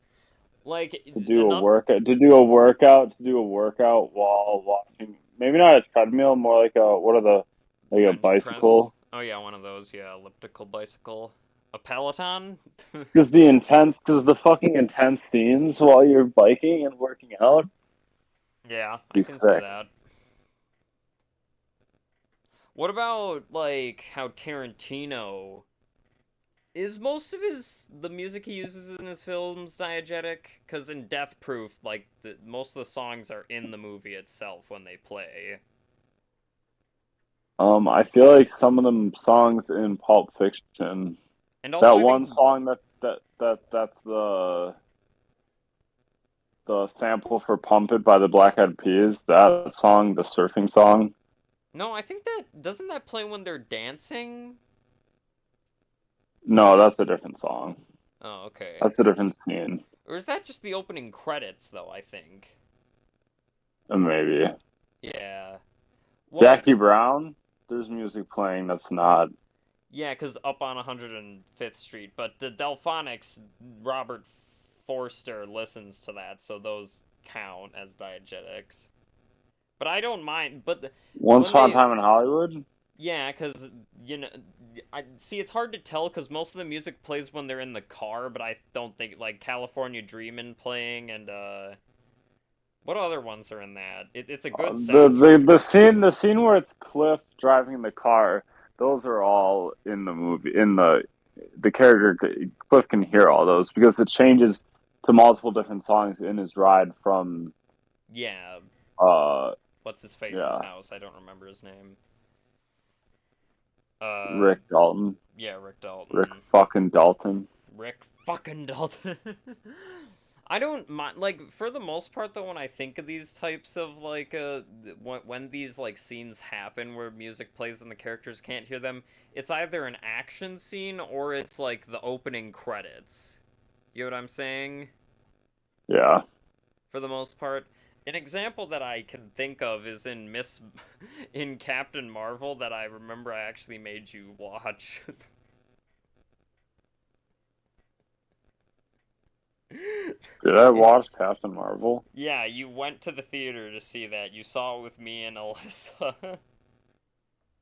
Like to do a workout while watching. Maybe not a treadmill, more like a bicycle. Oh yeah, one of those. Yeah, elliptical bicycle. A Peloton. Because the fucking intense scenes while you're biking and working out. Yeah, I can see that. What about like how Tarantino is most of the music he uses in his films diegetic? Because in Death Proof, like most of the songs are in the movie itself when they play. I feel like some of them songs in Pulp Fiction. And also, That I one think... song that's the sample for "Pump It" by the Black Eyed Peas. That song, the surfing song. No, I think that... Doesn't that play when they're dancing? No, that's a different song. Oh, okay. That's a different scene. Or is that just the opening credits, though, I think? Maybe. Yeah. Well, Jackie Brown, there's music playing that's not. yeah, because up on 105th Street, but the Delphonics, Robert Forster listens to that, so those count as diegetics. But I don't mind, but Once when Upon a they... Time in Hollywood? Yeah, because, you know, I see, it's hard to tell because most of the music plays when they're in the car, but I don't think, like, California Dreamin' playing and, what other ones are in that? It's a good soundtrack. The scene where it's Cliff driving the car, those are all in the movie. In the character, Cliff can hear all those because it changes to multiple different songs in his ride from, Yeah, uh, what's his face's yeah, house? I don't remember his name. Rick Dalton. Yeah, Rick Rick Dalton. fucking Dalton. Rick fucking Dalton. I don't mind, like, for the most part, though, when I think of these types of, like, when these, like, scenes happen where music plays and the characters can't hear them, it's either an action scene or it's, like, the opening credits. You know what I'm saying? Yeah. For the most part. An example that I can think of is in Captain Marvel that I remember I actually made you watch. Did I watch Captain Marvel? Yeah, you went to the theater to see that. You saw it with me and Alyssa.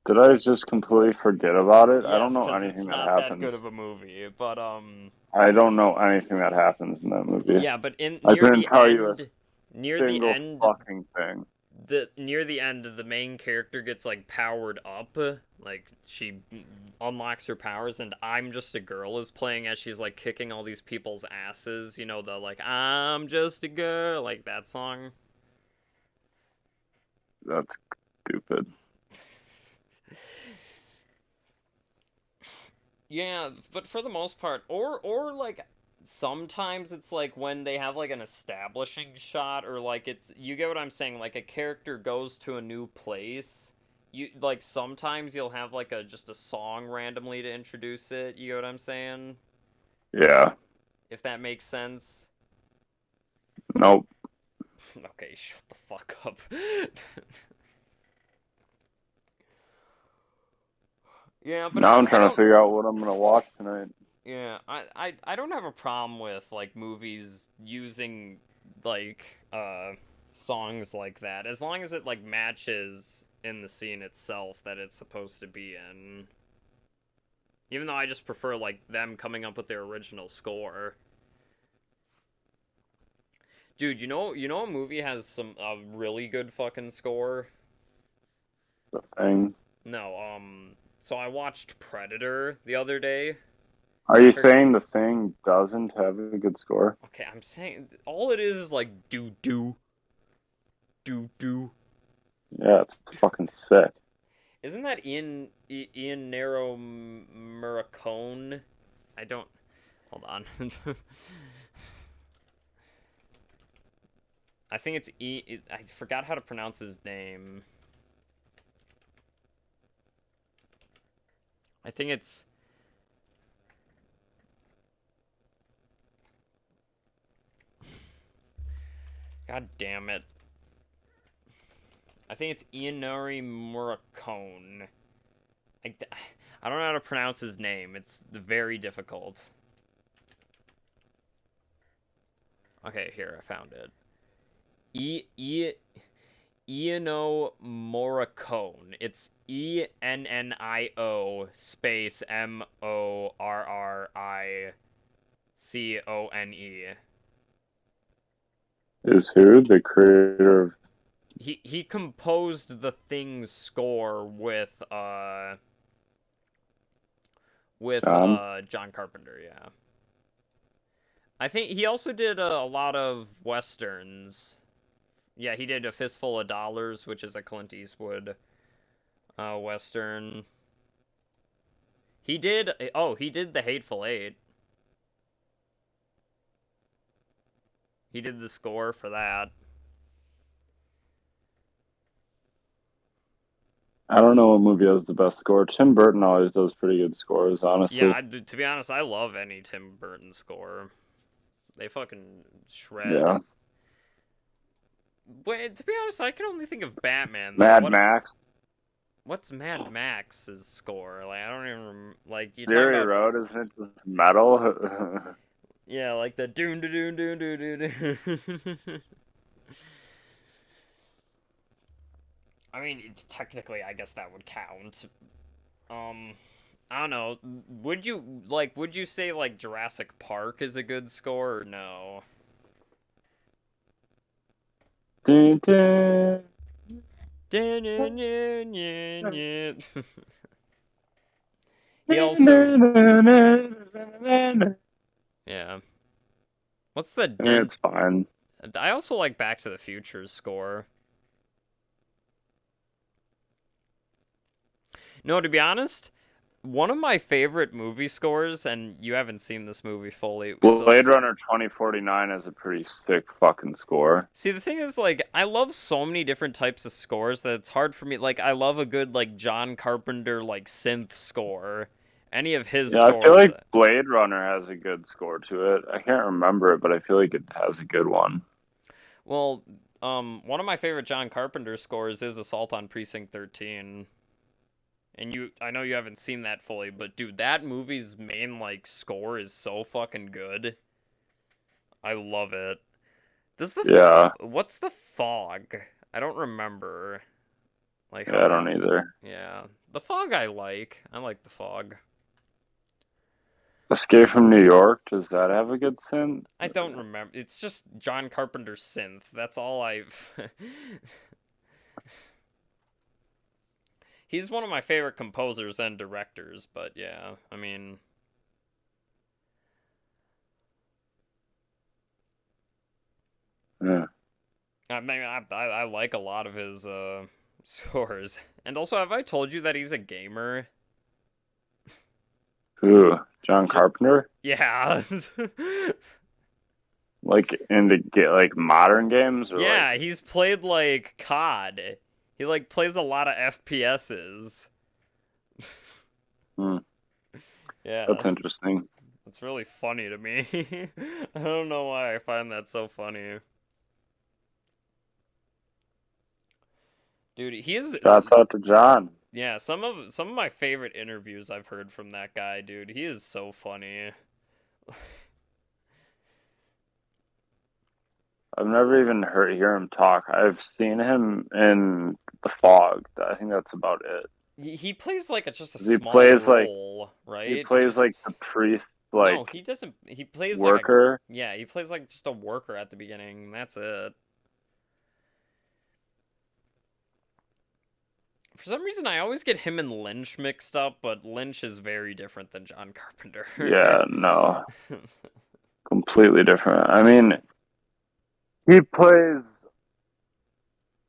Did I just completely forget about it? I don't Yes, know because anything it's that not that good happens. of a movie. But, I don't know anything that happens in that movie. yeah, but I couldn't tell you a near the single end, fucking thing. near the end, the main character gets, like, powered up. Like, she unlocks her powers, and I'm Just a Girl is playing as she's, like, kicking all these people's asses. You know, the, like, I'm just a girl, like that song. That's stupid. Yeah, but for the most part, or like sometimes it's like when they have like an establishing shot or like it's you get what I'm saying, like a character goes to a new place. You like sometimes you'll have like a just a song randomly to introduce it. You get what I'm saying? Yeah. If that makes sense. Nope. Okay, shut the fuck up. Yeah, but Now I'm I trying to don't... figure out what I'm gonna watch tonight. Yeah, I don't have a problem with like movies using like songs like that as long as it like matches in the scene itself that it's supposed to be in. Even though I just prefer like them coming up with their original score. Dude, you know a movie has a really good fucking score? The Thing. No, so I watched Predator the other day. Are you saying The Thing doesn't have a good score? Okay, I'm saying all it is like do do do do. Yeah, it's fucking sick. Isn't that Ian Nero Morricone? I don't. Hold on. I think it's I forgot how to pronounce his name. I think it's. God damn it. I think it's Ianori Morricone. I don't know how to pronounce his name. It's very difficult. Okay, here, I found it. Ennio Morricone. It's Ennio space Morricone. Is who the creator of? He composed the Thing's score with John? John Carpenter, yeah. I think he also did a lot of westerns. Yeah, he did A Fistful of Dollars, which is a Clint Eastwood Western. He did. Oh, he did The Hateful Eight. He did the score for that. I don't know what movie has the best score. Tim Burton always does pretty good scores, honestly. Yeah, to be honest, I love any Tim Burton score. They fucking shred. Yeah. Wait, to be honest, I can only think of Batman. Mad Max. What's Mad Max's score? Like, I don't even like. You Fury Road, isn't it just metal? Yeah, like the doon doon doon doon doon doon. I mean, technically, I guess that would count. I don't know. Would you say like Jurassic Park is a good score or no? Dun, dun. He also. Yeah. What's the? It's fine. I also like Back to the Future's score. No, to be honest, one of my favorite movie scores, and you haven't seen this movie fully. Blade Runner 2049 is a pretty sick fucking score. See, the thing is, like, I love so many different types of scores that it's hard for me. Like, I love a good, like, John Carpenter, like, synth score. Any of his scores. I feel like Blade Runner has a good score to it. I can't remember it, but I feel like it has a good one. Well, one of my favorite John Carpenter scores is Assault on Precinct 13. And I know you haven't seen that fully, but dude, that movie's main, like, score is so fucking good. I love it. What's the Fog? I don't remember. Like, I don't either. Yeah. The Fog I like. I like the Fog. Escape from New York, does that have a good synth? I don't remember. It's just John Carpenter's synth. That's all I've... He's one of my favorite composers and directors, but yeah, I mean... Yeah. I like a lot of his scores. And also, have I told you that he's a gamer? Who? John Carpenter? Yeah. Like into like modern games? Or yeah, he's played like COD. He like plays a lot of FPSs. Yeah. That's interesting. That's really funny to me. I don't know why I find that so funny. Dude, he is... Shouts out to John. Yeah, some of my favorite interviews I've heard from that guy, dude. He is so funny. I've never even hear him talk. I've seen him in The Fog. I think that's about it. He plays like just a small role, right? He plays like the priest, like... No, he doesn't. He plays worker. Yeah, he plays like just a worker at the beginning. That's it. For some reason, I always get him and Lynch mixed up, but Lynch is very different than John Carpenter. Yeah, no. Completely different. I mean, he plays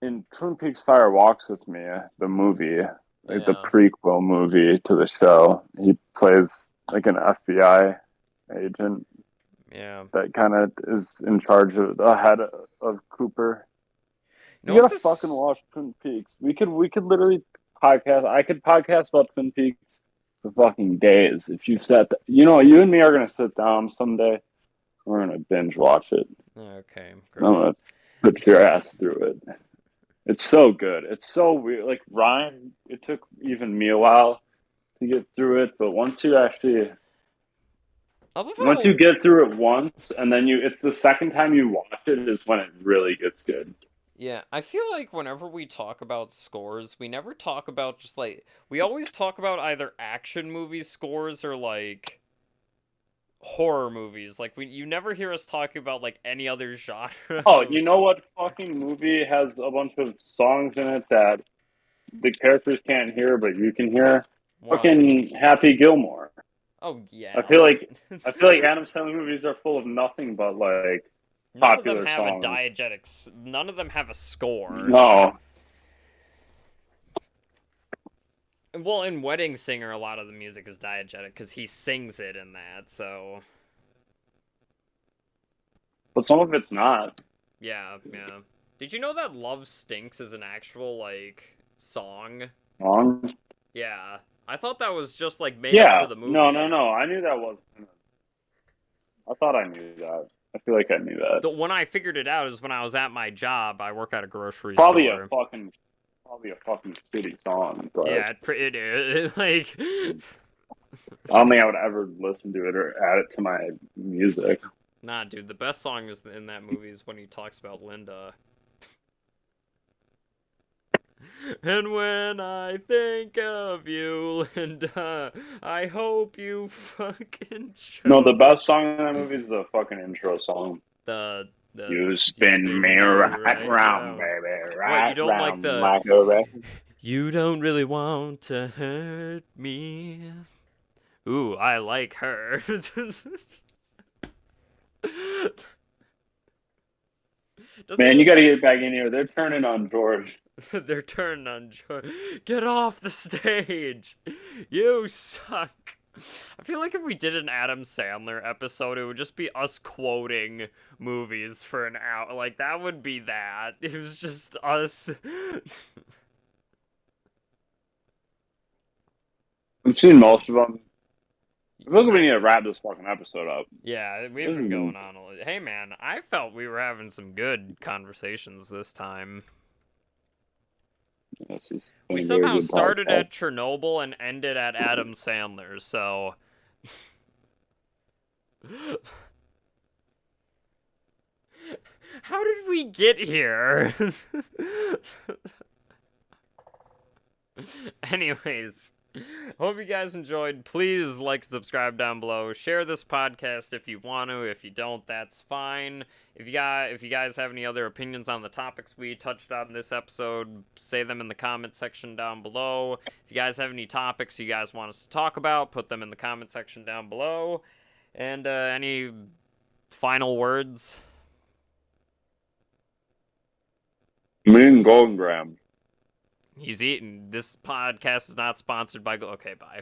in Twin Peaks Fire Walks with Me, the movie, like the prequel movie to the show. He plays like an FBI agent. Yeah. That kind of is in charge of the head of Cooper. You gotta fucking watch Twin Peaks. We could literally podcast. I could podcast about Twin Peaks for fucking days. If you you and me are gonna sit down someday. We're gonna binge watch it. Okay, great. I'm gonna put your ass through it. It's so good. It's so weird. Like Ryan, it took even me a while to get through it, but once you get through it once, and then it's the second time you watch it is when it really gets good. Yeah, I feel like whenever we talk about scores, we never talk about just like... We always talk about either action movie scores or like horror movies. Like you never hear us talking about like any other genre. Oh, you know what fucking movie has a bunch of songs in it that the characters can't hear, but you can hear? What? Fucking Happy Gilmore. Oh yeah. I feel like Adam Sandler movies are full of nothing but like popular songs. None of them have a diegetic. None of them have a score. No. Well, in Wedding Singer, a lot of the music is diegetic because he sings it in that, so... But some of it's not. Yeah. Did you know that Love Stinks is an actual, like, song? Wrong? Yeah. I thought that was just, like, made up for the movie. No. I knew that wasn't... I thought I knew that. I feel like I knew that. When I figured it out is when I was at my job. I work at a grocery store. Probably a fucking shitty song. But yeah, it is. Like... I don't think I would ever listen to it or add it to my music. Nah, dude, the best song is in that movie is when he talks about Linda. And when I think of you, Linda, I hope you fucking choke. No, the best song in that movie is the fucking intro song. The you spin me right round, baby, right you don't round, like the... You don't really want to hurt me. Ooh, I like her. Man, you gotta get back in here. They're turning on George. They're turning on George. Get off the stage! You suck! I feel like if we did an Adam Sandler episode, it would just be us quoting movies for an hour. Like, that would be that. It was just us. I've seen most of them. I feel like we need to wrap this fucking episode up. Yeah, we've been going on a little. Hey, man, I felt we were having some good conversations this time. We somehow started at Chernobyl and ended at Adam Sandler, so... How did we get here? Anyways... Hope you guys enjoyed. Please like, subscribe down below. Share this podcast if you want to. If you don't, that's fine. If you guys have any other opinions on the topics we touched on in this episode, say them in the comment section down below. If you guys have any topics you guys want us to talk about, put them in the comment section down below. And any final words? Golden Graham. He's eating. This podcast is not sponsored by... Okay, bye.